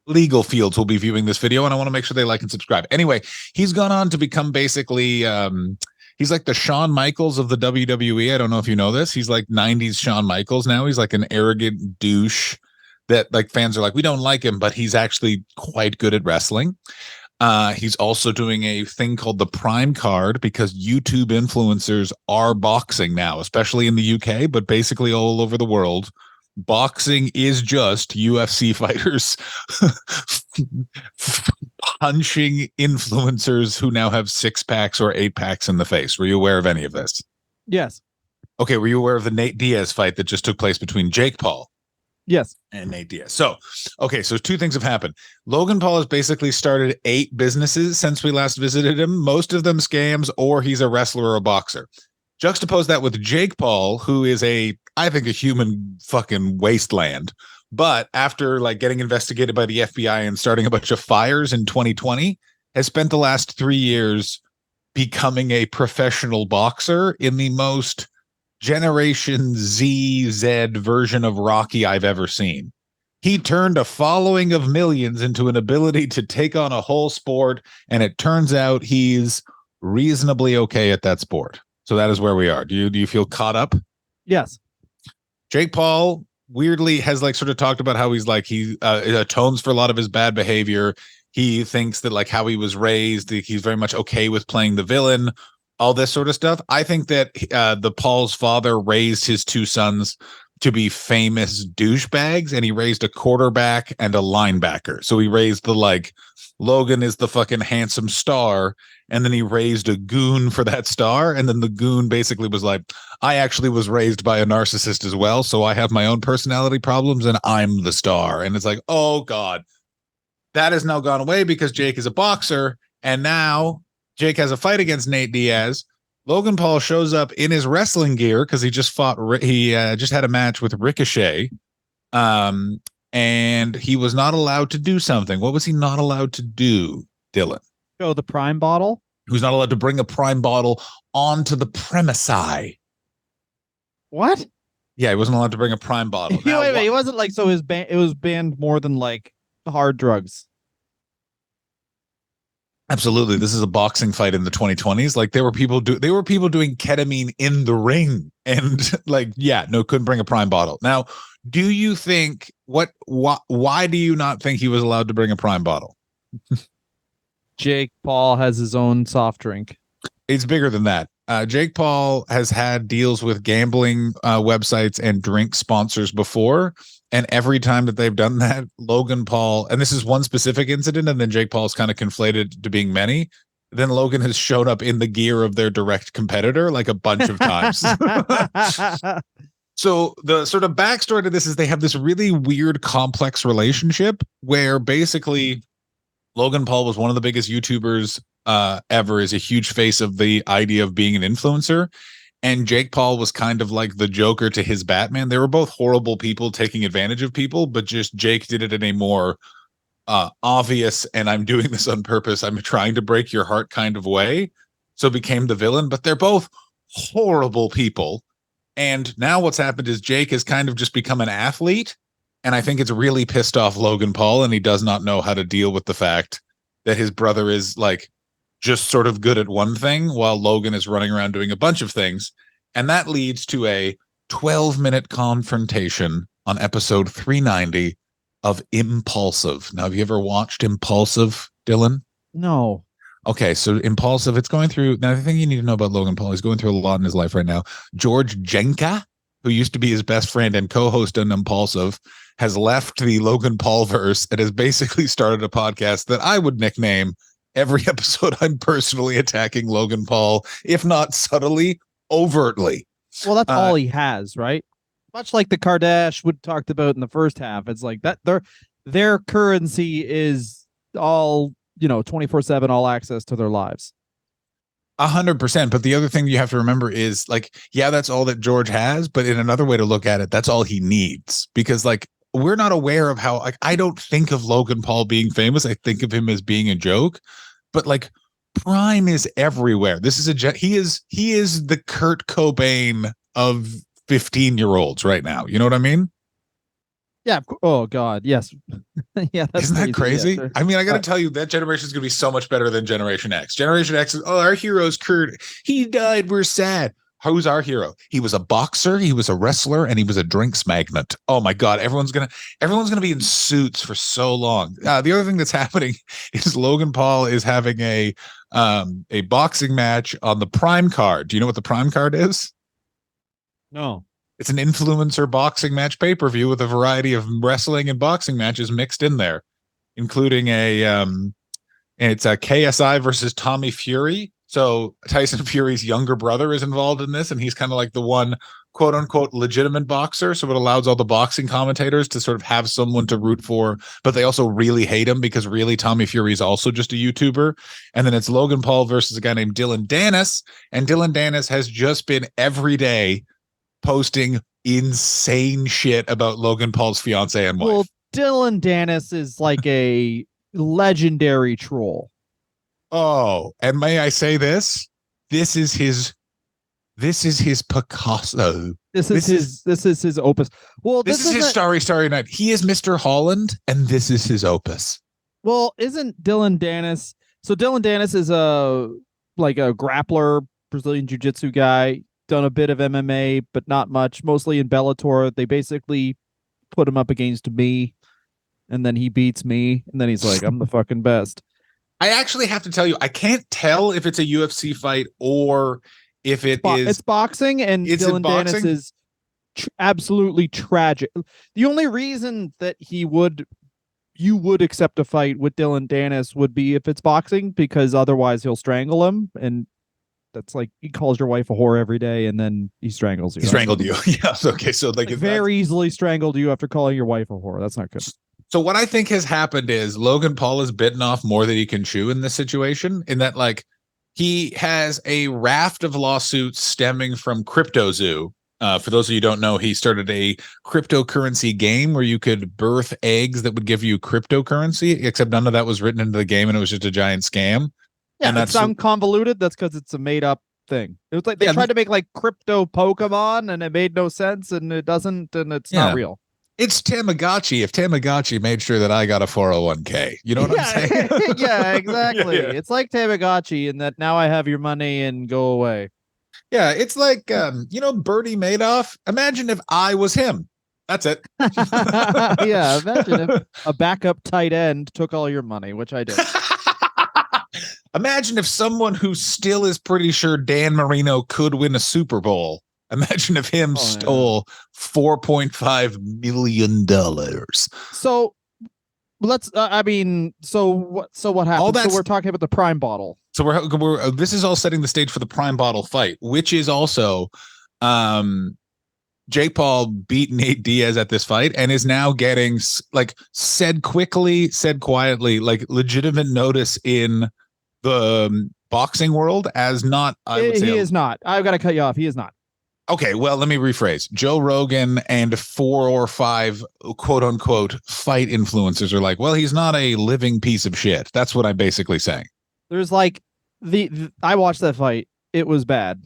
legal fields will be viewing this video, and I want to make sure they like and subscribe. Anyway, he's gone on to become basically he's like the Shawn Michaels of the WWE. I don't know if you know this. He's like 90s Shawn Michaels now. He's like an arrogant douche that like fans are like, we don't like him, but he's actually quite good at wrestling. He's also doing a thing called the Prime Card because YouTube influencers are boxing now, especially in the UK, but basically all over the world. Boxing is just UFC fighters punching influencers who now have 6-packs or 8-packs in the face. Were you aware of any of this? Yes. Okay, were you aware of the Nate Diaz fight that just took place between Jake Paul? Yes. And Nate Diaz. So two things have happened. Logan Paul has basically started 8 businesses since we last visited him, most of them scams, or he's a wrestler or a boxer. Juxtapose that with Jake Paul, who is I think a human fucking wasteland. But after like getting investigated by the FBI and starting a bunch of fires in 2020, has spent the last 3 years becoming a professional boxer in the most Generation Z version of Rocky I've ever seen. He turned a following of millions into an ability to take on a whole sport, and it turns out he's reasonably okay at that sport. So that is where we are. Do you feel caught up? Yes. Jake Paul weirdly has like sort of talked about how he's like he atones for a lot of his bad behavior. He thinks that like how he was raised, he's very much okay with playing the villain, all this sort of stuff. I think that the Paul's father raised his 2 sons to be famous douchebags, and he raised a quarterback and a linebacker. So he raised the like Logan is the fucking handsome star, and then he raised a goon for that star, and then the goon basically was like, I actually was raised by a narcissist as well, so I have my own personality problems and I'm the star. And it's like, oh god, that has now gone away because Jake is a boxer, and now Jake has a fight against Nate Diaz. Logan Paul shows up in his wrestling gear because he just just had a match with Ricochet. And he was not allowed to do something. What was he not allowed to do, Dylan? Show the Prime bottle. He was not allowed to bring a Prime bottle onto the premises. What? Yeah, he wasn't allowed to bring a Prime bottle. Now, wait, it wasn't like so. It was banned more than like hard drugs. Absolutely, this is a boxing fight in the 2020s. Like there were people doing ketamine in the ring, and like couldn't bring a Prime bottle. Now, do you think why do you not think he was allowed to bring a Prime bottle? Jake Paul has his own soft drink. It's bigger than that. Jake Paul has had deals with gambling websites and drink sponsors before. And every time that they've done that, Logan Paul, and this is one specific incident, and then Jake Paul's kind of conflated to being many. Then Logan has shown up in the gear of their direct competitor like a bunch of times. So the sort of backstory to this is they have this really weird, complex relationship where basically Logan Paul was one of the biggest YouTubers ever, is a huge face of the idea of being an influencer. And Jake Paul was kind of like the Joker to his Batman. They were both horrible people taking advantage of people, but just Jake did it in a more obvious, and I'm doing this on purpose, I'm trying to break your heart kind of way. So became the villain, but they're both horrible people. And now what's happened is Jake has kind of just become an athlete. And I think it's really pissed off Logan Paul, and he does not know how to deal with the fact that his brother is like just sort of good at one thing while Logan is running around doing a bunch of things. And that leads to a 12-minute confrontation on episode 390 of Impulsive. Now, have you ever watched Impulsive, Dylan? No. Okay, so Impulsive, it's going through. Now, the thing you need to know about Logan Paul, he's going through a lot in his life right now. George Jenka, who used to be his best friend and co-host on Impulsive, has left the Logan Paul verse and has basically started a podcast that I would nickname every episode I'm personally attacking Logan Paul, if not subtly, overtly. Well, that's all he has, right? Much like the Kardashians would talked about in the first half. It's like that their currency is all, 24/7, all access to their lives. 100%. But the other thing you have to remember is like, yeah, that's all that George has. But in another way to look at it, that's all he needs, because like we're not aware of how, like, I don't think of Logan Paul being famous. I think of him as being a joke, but like Prime is everywhere. This is he is the Kurt Cobain of 15-year-olds right now. You know what I mean? Yeah. Oh God. Yes. Yeah. That's Isn't that crazy? Yeah, sure. I mean, I got to tell you, that generation is going to be so much better than Generation X. Generation X is, oh, our hero's Kurt. He died. We're sad. Who's our hero? He was a boxer, he was a wrestler, and he was a drinks magnate. Oh my God. Everyone's gonna be in suits for so long. The other thing that's happening is Logan Paul is having a boxing match on the Prime card. Do you know what the Prime card is? No. It's an influencer boxing match pay-per-view with a variety of wrestling and boxing matches mixed in there, including it's a KSI versus Tommy Fury. So Tyson Fury's younger brother is involved in this, and he's kind of like the one quote unquote legitimate boxer. So it allows all the boxing commentators to sort of have someone to root for, but they also really hate him because really Tommy Fury is also just a YouTuber. And then it's Logan Paul versus a guy named Dylan Dennis. And Dylan Dennis has just been every day posting insane shit about Logan Paul's fiance and wife. Well, Dylan Dennis is like a legendary troll. Oh, and may I say this? This is his Picasso. This is his opus. Well, this is his Starry Night. He is Mr. Holland, and this is his opus. Well, isn't Dylan Dennis? So Dylan Dennis is a grappler, Brazilian jiu-jitsu guy. Done a bit of MMA, but not much. Mostly in Bellator. They basically put him up against me, and then he beats me, and then he's like, "I'm the fucking best." I actually have to tell you, I can't tell if it's a UFC fight or if is. It's boxing, and Dylan Dennis is absolutely tragic. The only reason that you would accept a fight with Dylan Dennis would be if it's boxing, because otherwise he'll strangle him, and that's like he calls your wife a whore every day, and then he strangles you. He strangled you. Yes. Okay. So like very easily strangled you after calling your wife a whore. That's not good. So what I think has happened is Logan Paul has bitten off more than he can chew in this situation, in that like he has a raft of lawsuits stemming from CryptoZoo. For those of you who don't know, he started a cryptocurrency game where you could birth eggs that would give you cryptocurrency, except none of that was written into the game, and it was just a giant scam. Yeah, and that's convoluted. That's because it's a made up thing. It was like they tried to make like crypto Pokemon, and it made no sense, and it doesn't, and it's not real. It's Tamagotchi. If Tamagotchi made sure that I got a 401k, you know what I'm saying? Yeah, exactly. Yeah. It's like Tamagotchi in that now I have your money and go away. Yeah, it's like Bernie Madoff. Imagine if I was him. That's it. Yeah, imagine if a backup tight end took all your money, which I did. Imagine if someone who still is pretty sure Dan Marino could win a Super Bowl. Imagine if him stole $4.5 million. So let's. So what happened? So we're talking about the Prime bottle. So we're this is all setting the stage for the Prime bottle fight, which is also, Jake Paul beat Nate Diaz at this fight and is now getting said quickly, said quietly, like legitimate notice in the boxing world as not. He is not. I've got to cut you off. He is not. Okay, well, let me rephrase. Joe Rogan and 4 or 5 quote unquote fight influencers are like, well, he's not a living piece of shit. That's what I'm basically saying. There's like I watched that fight. It was bad.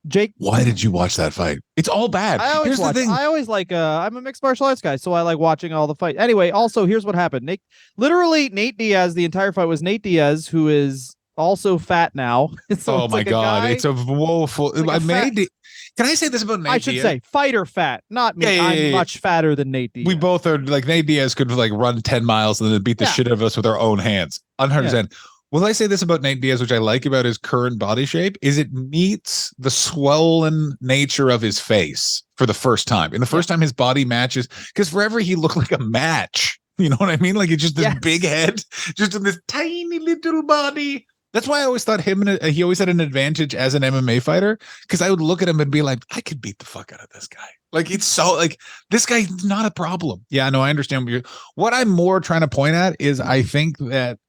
Jake, Why did you watch that fight? It's all bad. Here's the thing. I always like I'm a mixed martial arts guy, so I like watching all the fight. Anyway, also here's what happened. Nate Diaz, the entire fight was Nate Diaz, who is also fat now. So Oh my God. It's a woeful. Can I say this about Nate Diaz? I should say fighter fat, not me. Yeah, I'm much fatter than Nate Diaz. We both are like Nate Diaz could like run 10 miles and then beat the shit out of us with our own hands. 100%. Will I say this about Nate Diaz, which I like about his current body shape, is it meets the swollen nature of his face for the first time. In the first time his body matches, because forever he looked like a match. You know what I mean? Like it's just this big head, just in this tiny little body. That's why I always thought he always had an advantage as an MMA fighter, because I would look at him and be like, I could beat the fuck out of this guy. Like it's so like this guy's not a problem. Yeah, no, I understand what I'm more trying to point at is I think that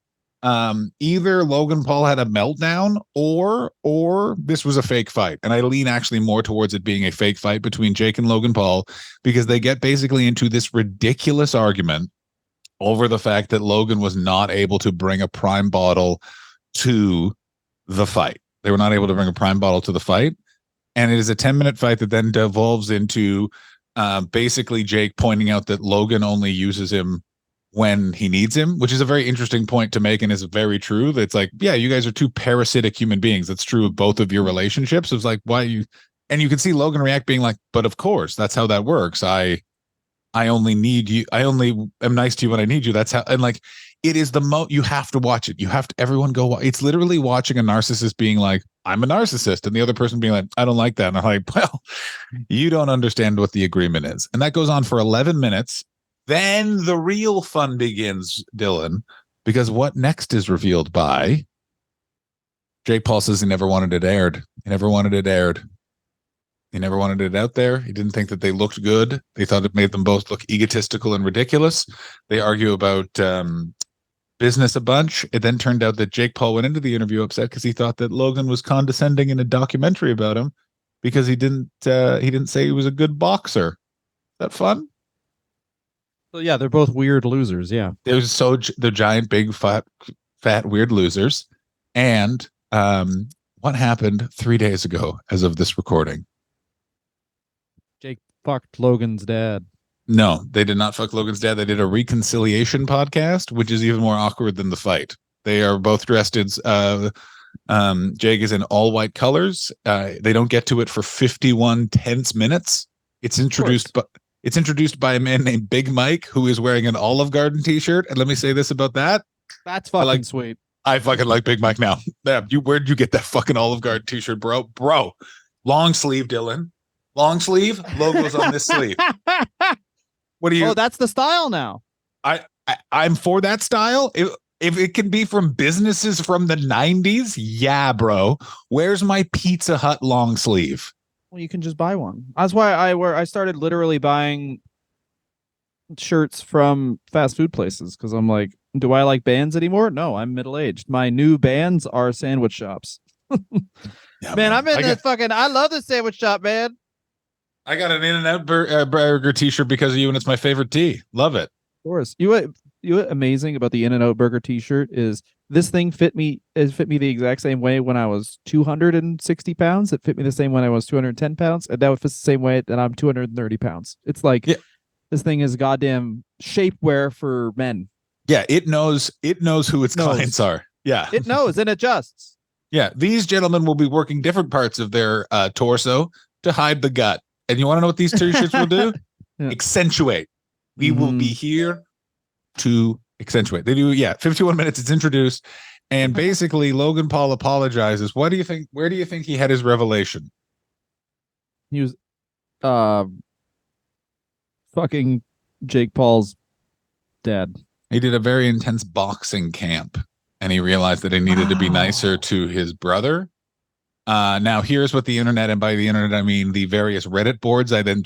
either Logan Paul had a meltdown or this was a fake fight, and I lean actually more towards it being a fake fight between Jake and Logan Paul, because they get basically into this ridiculous argument over the fact that Logan was not able to bring a prime bottle to the fight. They were not able to bring a prime bottle to the fight, and it is a 10-minute fight that then devolves into basically Jake pointing out that Logan only uses him when he needs him, which is a very interesting point to make and is very true. It's like, yeah, you guys are two parasitic human beings. That's true of both of your relationships. It's like, why you, and you can see Logan react being like, but of course, that's how that works. I only need you. I only am nice to you when I need you. That's how, and like, it is you have to watch it. You have to, everyone go, it's literally watching a narcissist being like, I'm a narcissist. And the other person being like, I don't like that. And I'm like, well, you don't understand what the agreement is. And that goes on for 11 minutes. Then the real fun begins, Dylan, because what next is revealed by Jake Paul says he never wanted it aired. He never wanted it aired. He never wanted it out there. He didn't think that they looked good. They thought it made them both look egotistical and ridiculous. They argue about business a bunch. It then turned out that Jake Paul went into the interview upset because he thought that Logan was condescending in a documentary about him because he didn't say he was a good boxer. Is that fun? So yeah, they're both weird losers. Yeah, they're giant, big, fat, weird losers. And what happened 3 days ago, as of this recording? Jake fucked Logan's dad. No, they did not fuck Logan's dad. They did a reconciliation podcast, which is even more awkward than the fight. They are both dressed in. Jake is in all white colors. They don't get to it for 51 tense minutes. It's introduced, but. It's introduced by a man named Big Mike, who is wearing an Olive Garden t-shirt. And let me say this about that. That's fucking sweet. I fucking like Big Mike now. Where'd you get that fucking Olive Garden t-shirt, bro? Bro, long sleeve, Dylan. Long sleeve, logos on this sleeve. What do you? Oh, that's the style now. I'm for that style. If it can be from businesses from the 90s, yeah, bro. Where's my Pizza Hut long sleeve? Well, you can just buy one. That's why I started literally buying shirts from fast food places, because I'm like, do I like bands anymore? No, I'm middle-aged. My new bands are sandwich shops. Yeah, man, I'm in this fucking. I love this sandwich shop, man. I got an In-N-Out burger t-shirt because of you, and it's my favorite tea. Love it. Of course. You know what amazing about the In-N-Out burger t-shirt is this thing fit me the exact same way when I was 260 pounds. It fit me the same when I was 210 pounds. And that would fit the same way that I'm 230 pounds. It's like this thing is goddamn shapewear for men. Yeah, it knows who its clients are. Yeah. It knows and adjusts. Yeah. These gentlemen will be working different parts of their torso to hide the gut. And you want to know what these t-shirts will do? Accentuate. We will be here to accentuate. They do, 51 minutes. It's introduced. And basically, Logan Paul apologizes. What do you think? Where do you think he had his revelation? He was fucking Jake Paul's dad. He did a very intense boxing camp, and he realized that he needed to be nicer to his brother. Now here's what the internet, and by the internet I mean the various Reddit boards. I then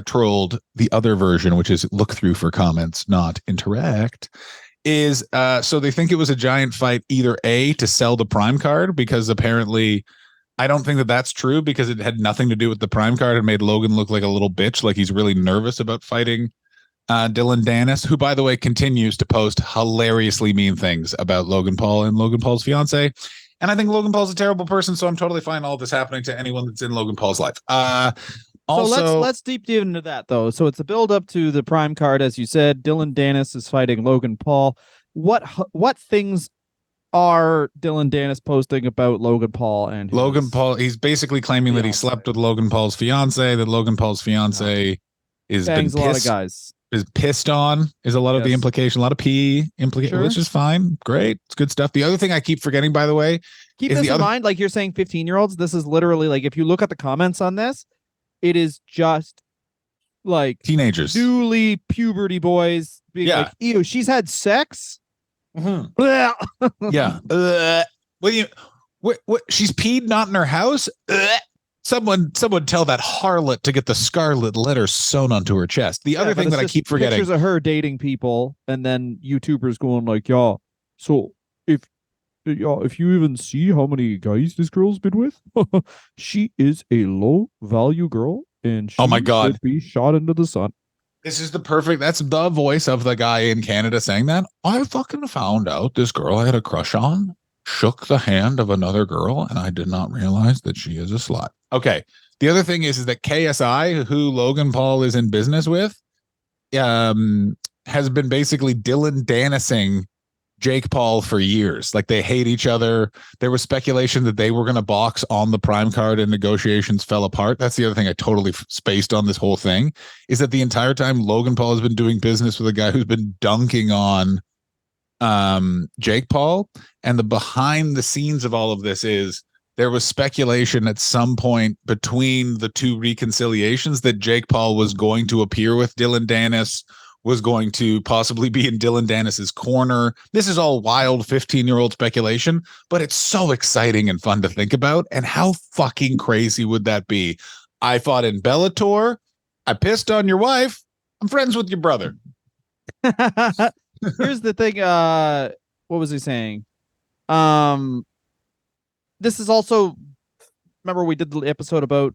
trolled the other version, which is look through for comments, not interact. Is so they think it was a giant fight, either A, to sell the Prime card, because apparently I don't think that that's true, because it had nothing to do with the Prime card. It made Logan look like a little bitch, like he's really nervous about fighting Dylan Dennis, who, by the way, continues to post hilariously mean things about Logan Paul and Logan Paul's fiance. And I think Logan Paul's a terrible person, so I'm totally fine all this happening to anyone that's in Logan Paul's life. Also, so let's deep dive into that though. So it's a build up to the prime card, as you said. Dylan Dennis is fighting Logan Paul. What things are Dylan Dennis posting about Logan Paul and Logan Paul, he's basically claiming that he slept with Logan Paul's fiance, that Logan Paul's fiance is been a lot of guys. Is pissed on is a lot of the implication, a lot of P implication, which is fine. Great. It's good stuff. The other thing I keep forgetting, by the way, keep this in mind, like you're saying 15-year-olds, this is literally like, if you look at the comments on this, it is just like teenagers, newly puberty boys being like, ew, she's had sex. Mm-hmm. Yeah. What? She's peed not in her house. Someone tell that harlot to get the scarlet letter sewn onto her chest. The other thing that I keep forgetting, pictures of her dating people, and then YouTubers going like, "Yeah, so if you even see how many guys this girl's been with, she is a low value girl, and she oh my God, should be shot into the sun." This is that's the voice of the guy in Canada saying that. I fucking found out this girl I had a crush on shook the hand of another girl, and I did not realize that she is a slut. Okay. The other thing is that KSI, who Logan Paul is in business with, has been basically Dylan Dennising Jake Paul for years. Like, they hate each other. There was speculation that they were going to box on the prime card, and negotiations fell apart. That's the other thing I totally spaced on this whole thing, is that the entire time Logan Paul has been doing business with a guy who's been dunking on Jake Paul. And the behind the scenes of all of this is there was speculation at some point between the two reconciliations that Jake Paul was going to appear with Dylan Dennis, was going to possibly be in Dylan Dennis's corner. This is all wild 15-year-old speculation, but it's so exciting and fun to think about. And how fucking crazy would that be? I fought in Bellator. I pissed on your wife. I'm friends with your brother. Here's the thing. What was he saying? This is also, remember we did the episode about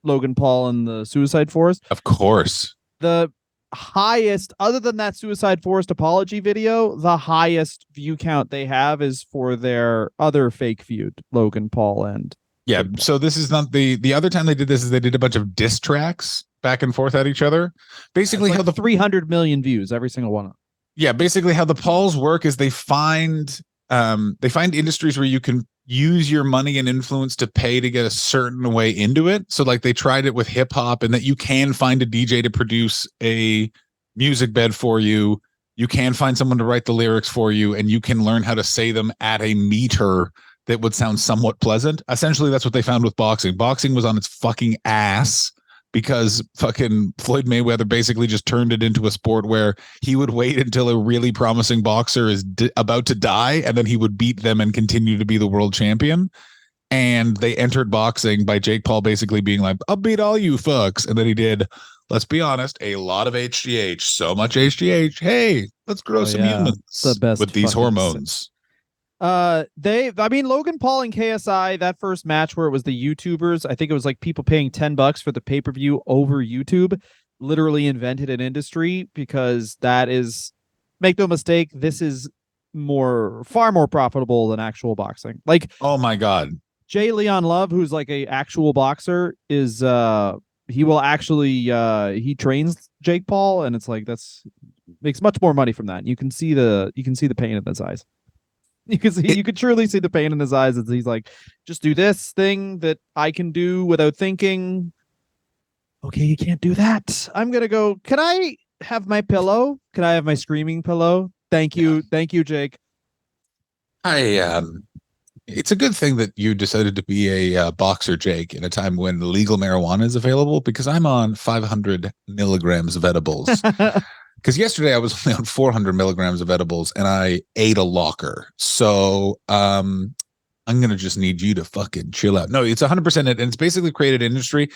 Logan Paul and the Suicide Forest? Of course. The highest, other than that Suicide Forest apology video, the highest view count they have is for their other fake feud, Logan Paul and so this is not the other time they did this, is they did a bunch of diss tracks back and forth at each other. Basically, like how the 300 million views, every single one. Yeah, basically how the Pauls work is they find industries where you can use your money and influence to pay to get a certain way into it. So like they tried it with hip hop, and that you can find a DJ to produce a music bed for you. You can find someone to write the lyrics for you, and you can learn how to say them at a meter that would sound somewhat pleasant. Essentially, that's what they found with boxing. Boxing was on its fucking ass because fucking Floyd Mayweather basically just turned it into a sport where he would wait until a really promising boxer is about to die, and then he would beat them and continue to be the world champion. And they entered boxing by Jake Paul basically being like, I'll beat all you fucks. And then he did, let's be honest, a lot of HGH, so much HGH. Hey, let's grow some humans the best with these hormones. Logan Paul and KSI, that first match where it was the YouTubers, I think it was like people paying $10 for the pay-per-view over YouTube, literally invented an industry, because that is, make no mistake, this is far more profitable than actual boxing. Like, oh my God, Jay Leon Love, who's like a actual boxer, is he will actually he trains Jake Paul, and it's like makes much more money from that. You can see the pain in his eyes. You could truly see the pain in his eyes as he's like, just do this thing that I can do without thinking. Okay, you can't do that. I'm gonna go. Can I have my pillow? Can I have my screaming pillow? Thank you, Jake. It's a good thing that you decided to be a boxer, Jake, in a time when legal marijuana is available, because I'm on 500 milligrams of edibles. Because yesterday I was only on 400 milligrams of edibles, and I ate a locker. So I'm going to just need you to fucking chill out. No, it's 100%. And it's basically created industry.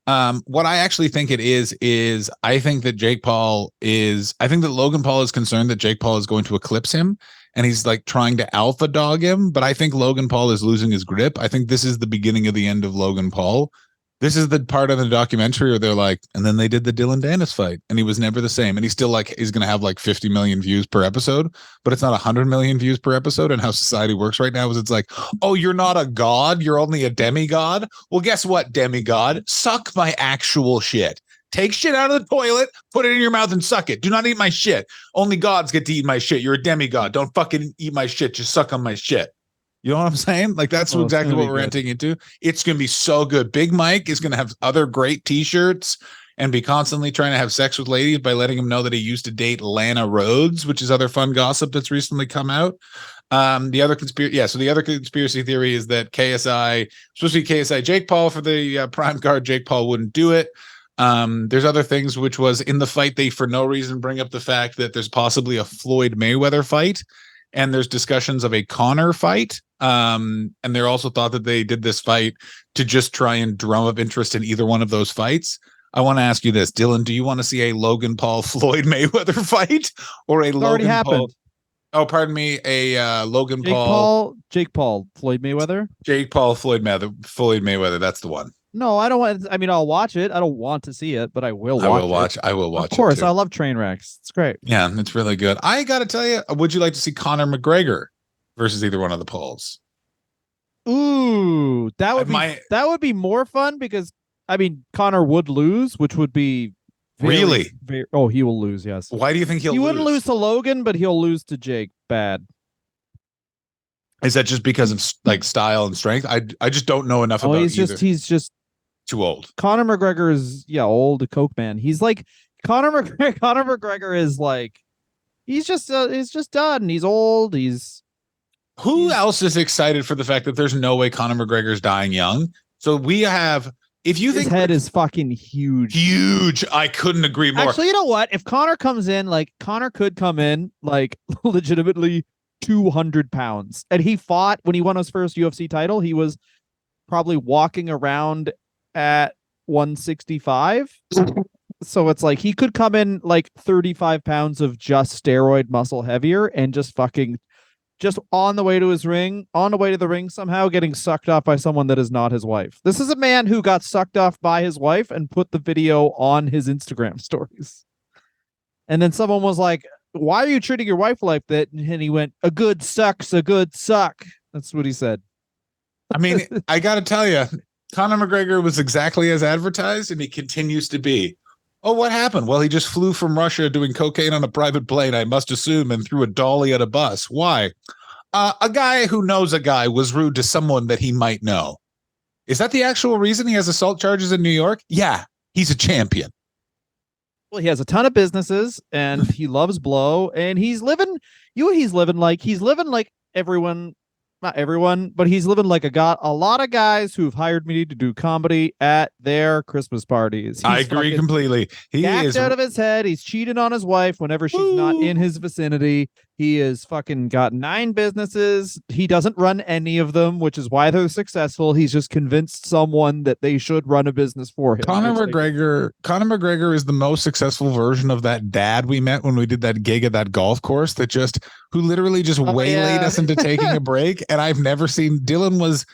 What I actually think it is I think that I think that Logan Paul is concerned that Jake Paul is going to eclipse him, and he's like trying to alpha dog him. But I think Logan Paul is losing his grip. I think this is the beginning of the end of Logan Paul. This is the part of the documentary where they're like, and then they did the Dylan Dennis fight, and he was never the same. And he's still like, he's going to have like 50 million views per episode, but it's not 100 million views per episode. And how society works right now is it's like, oh, you're not a god, you're only a demigod. Well, guess what, demigod? Suck my actual shit. Take shit out of the toilet, put it in your mouth and suck it. Do not eat my shit. Only gods get to eat my shit. You're a demigod. Don't fucking eat my shit. Just suck on my shit. You know what I'm saying? Like that's exactly what we're entering into. It's going to be so good. Big Mike is going to have other great t-shirts and be constantly trying to have sex with ladies by letting him know that he used to date Lana Rhodes, which is other fun gossip that's recently come out. The other conspiracy theory is that KSI, supposed to be KSI Jake Paul for the prime card. Jake Paul wouldn't do it. There's other things, which was in the fight, they for no reason bring up the fact that there's possibly a Floyd Mayweather fight. And there's discussions of a Conor fight. And they're also thought that they did this fight to just try and drum up interest in either one of those fights. I want to ask you this, Dylan, do you want to see a Logan Paul Floyd Mayweather fight or a Logan Paul? Oh, pardon me. A Logan Jake Paul, Floyd Mayweather. Jake Paul, Floyd Mayweather. That's the one. No, I don't want. I mean, I'll watch it. I don't want to see it, but I will watch it. I will watch it. Of course, I love train wrecks. It's great. Yeah, it's really good. I got to tell you, would you like to see Conor McGregor versus either one of the Pauls? Ooh, that would be more fun because I mean, Conor would lose, which would be really. He will lose. Yes. Why do you think he wouldn't lose to Logan, but he'll lose to Jake? Bad. Is that just because of like style and strength? I just don't know enough about. He's just too old. Conor McGregor is old, a coke man. He's like Conor McGregor is like he's just done. He's old. Who else is excited for the fact that there's no way Conor McGregor's dying young? So we have. If you think his head is fucking huge, I couldn't agree more. Actually, you know what? If Conor comes in, like Conor could come in like legitimately 200 pounds, and he fought when he won his first UFC title. He was probably walking around at 165. So it's like he could come in like 35 pounds of just steroid muscle heavier and just on the way to the ring somehow getting sucked off by someone that is not his wife. This is a man who got sucked off by his wife and put the video on his Instagram stories. And then someone was like, why are you treating your wife like that? And he went, a good suck's a good suck. That's what he said. I mean, I got to tell you, Conor McGregor was exactly as advertised, and he continues to be. Oh, what happened? Well, he just flew from Russia doing cocaine on a private plane, I must assume, and threw a dolly at a bus. Why? A guy who knows a guy was rude to someone that he might know. Is that the actual reason he has assault charges in New York? Yeah, he's a champion. Well, he has a ton of businesses, and he loves blow, and he's living like everyone. Not everyone, but he's living like a lot of guys who've hired me to do comedy at their Christmas parties. I agree completely. He is out of his head. He's cheating on his wife whenever she's not in his vicinity. He is fucking got 9 businesses. He doesn't run any of them, which is why they're successful. He's just convinced someone that they should run a business for him. Conor McGregor is the most successful version of that dad we met when we did that gig at that golf course who literally just waylaid us into taking a break. And I've never seen Dylan was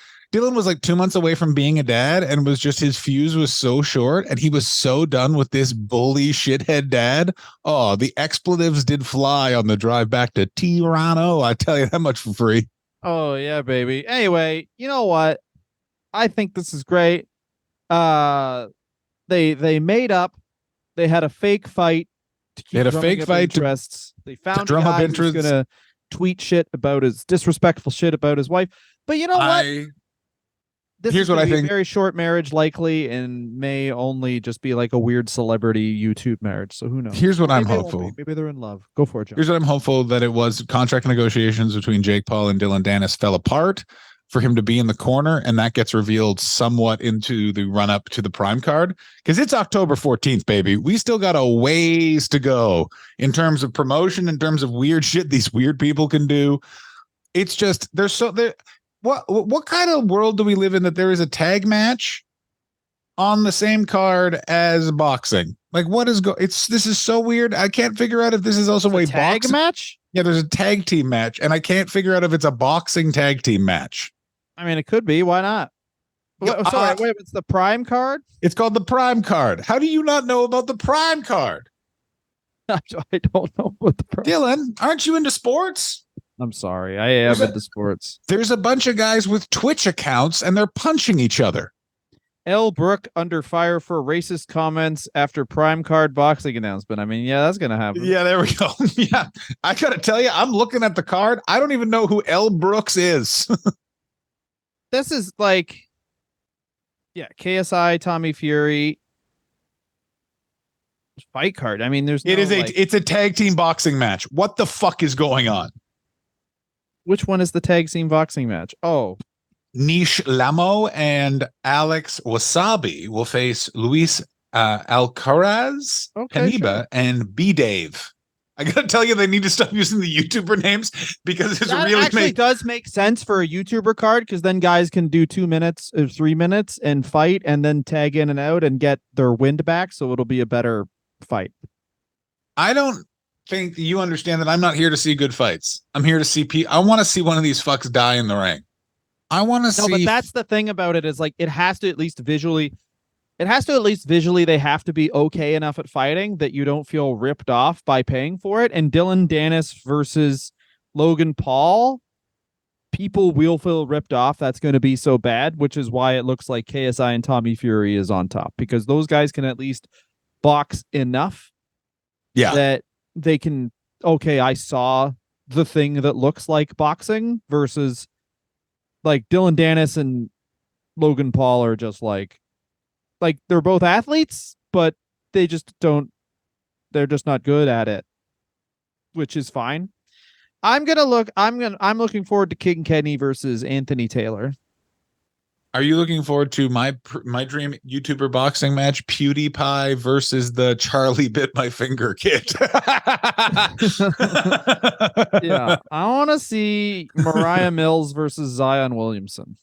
like 2 months away from being a dad, and was just, his fuse was so short, and he was so done with this bully shithead dad. Oh, the expletives did fly on the drive back to Toronto. I tell you that much for free. Oh yeah, baby. Anyway, you know what? I think this is great. They made up. They had a fake fight. They had a fake fight. They found a guy who's gonna tweet disrespectful shit about his wife. But you know what? Here's what I think. Very short marriage, likely, and may only just be like a weird celebrity YouTube marriage. So who knows? Here's what I'm hopeful. Maybe they're in love. Go for it, John. Here's what I'm hopeful, that it was contract negotiations between Jake Paul and Dylan Dennis fell apart for him to be in the corner, and that gets revealed somewhat into the run up to the prime card, because it's October 14th, baby. We still got a ways to go in terms of promotion, in terms of weird shit these weird people can do. It's just what kind of world do we live in that there is a tag match on the same card as boxing? Like, what is this is so weird. I can't figure out if this is also a tag match. Yeah, there's a tag team match, and I can't figure out if it's a boxing tag team match. I mean, it could be. Why not? Wait, it's the Prime card? It's called the Prime card. How do you not know about the Prime card? I don't know what the Prime. Dylan, aren't you into sports? I'm sorry. I am into sports. There's a bunch of guys with Twitch accounts and they're punching each other. L. Brook under fire for racist comments after Prime card boxing announcement. I mean, yeah, that's going to happen. Yeah, there we go. Yeah. I got to tell you, I'm looking at the card. I don't even know who L. Brooks is. This is like, yeah, KSI, Tommy Fury fight card. I mean, It's a tag team boxing match. What the fuck is going on? Which one is the tag team boxing match? Oh, Nish Lamo and Alex Wasabi will face Luis Alcaraz, Caniba, and B Dave. I gotta tell you, they need to stop using the YouTuber names because it's really does make sense for a YouTuber card, because then guys can do 2 minutes or 3 minutes and fight and then tag in and out and get their wind back, so it'll be a better fight. I don't think you understand that I'm not here to see good fights. I'm here to see I want to see one of these fucks die in the ring. I want to see. No, but that's the thing about it, is like it has to at least visually they have to be okay enough at fighting that you don't feel ripped off by paying for it. And Dylan Dennis versus Logan Paul, people will feel ripped off. That's going to be so bad, which is why it looks like KSI and Tommy Fury is on top, because those guys can at least box enough that they can, okay, I saw the thing that looks like boxing, versus like Dylan Dennis and Logan Paul are just like they're both athletes, but they're just not good at it, which is fine. I'm looking forward to King Kenny versus Anthony Taylor. Are you looking forward to my dream YouTuber boxing match, PewDiePie versus the Charlie Bit My Finger kid? Yeah, I want to see Mariah Mills versus Zion Williamson.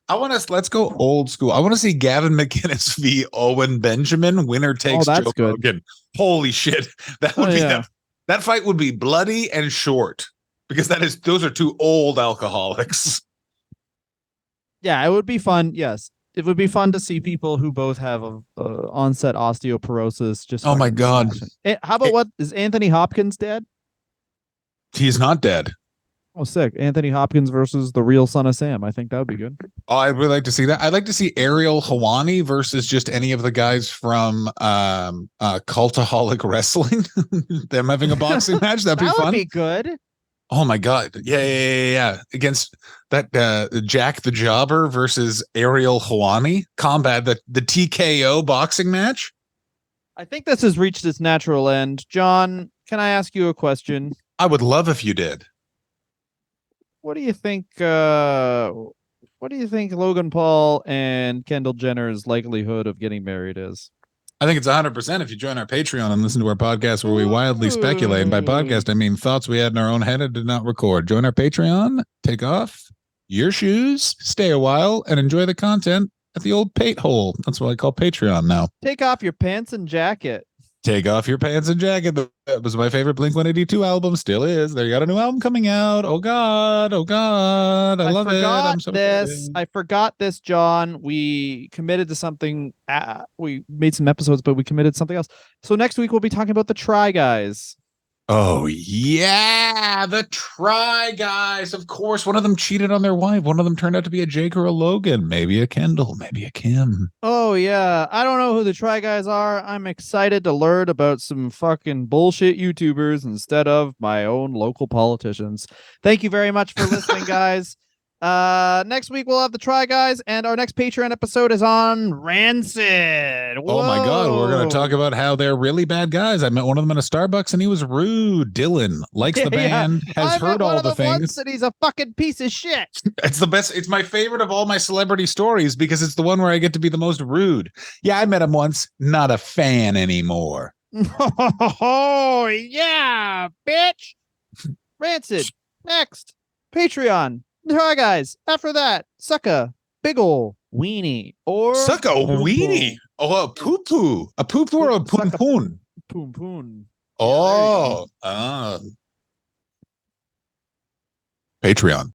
Let's go old school. I want to see Gavin McInnes v. Owen Benjamin. Winner takes Joe Rogan. Holy shit. That would be that fight would be bloody and short, because those are two old alcoholics. Yeah, it would be fun. Yes, it would be fun to see people who both have onset osteoporosis. Just oh my god! How about what is Anthony Hopkins dead? He's not dead. Oh, sick! Anthony Hopkins versus the real Son of Sam. I think that would be good. Oh, I'd really like to see that. I'd like to see Ariel Helwani versus just any of the guys from Cultaholic Wrestling. Them having a boxing match. That'd be fun. That would be good. Oh my god. Yeah. Against that Jack the Jobber versus Ariel Helwani combat, the TKO boxing match. I think this has reached its natural end. John, can I ask you a question? I would love if you did. What do you think Logan Paul and Kendall Jenner's likelihood of getting married is? I think it's 100% if you join our Patreon and listen to our podcast where we wildly speculate. And by podcast, I mean thoughts we had in our own head and did not record. Join our Patreon, take off your shoes, stay a while, and enjoy the content at the old pate hole. That's what I call Patreon now. Take off your pants and jacket. Take off your pants and jacket. That was my favorite Blink-182 album. Still is. They got a new album coming out. Oh God. I love it. I'm so excited. I forgot this, John. We committed to something. We made some episodes, but we committed to something else. So next week we'll be talking about the Try Guys. Oh yeah, the Try Guys. Of course, one of them cheated on their wife. One of them turned out to be a Jake or a Logan, maybe a Kendall, maybe a Kim. Oh yeah, I don't know who the Try Guys are. I'm excited to learn about some fucking bullshit YouTubers instead of my own local politicians. Thank you very much for listening, guys. Next week we'll have the Try Guys, and our next Patreon episode is on Rancid. Whoa. Oh my god, we're gonna talk about how they're really bad guys. I met one of them in a Starbucks and he was rude. Dylan likes the band, has heard all the things, and he's a fucking piece of shit. It's the best. It's my favorite of all my celebrity stories because it's the one where I get to be the most rude. Yeah, I met him once, not a fan anymore. Oh yeah, bitch. Rancid next Patreon. Try Guys. After that, suck a big ol' weenie. Or suck a weenie. Oh, a poo poo. A poo poo or a poon poon? Poon poon. Oh. Patreon.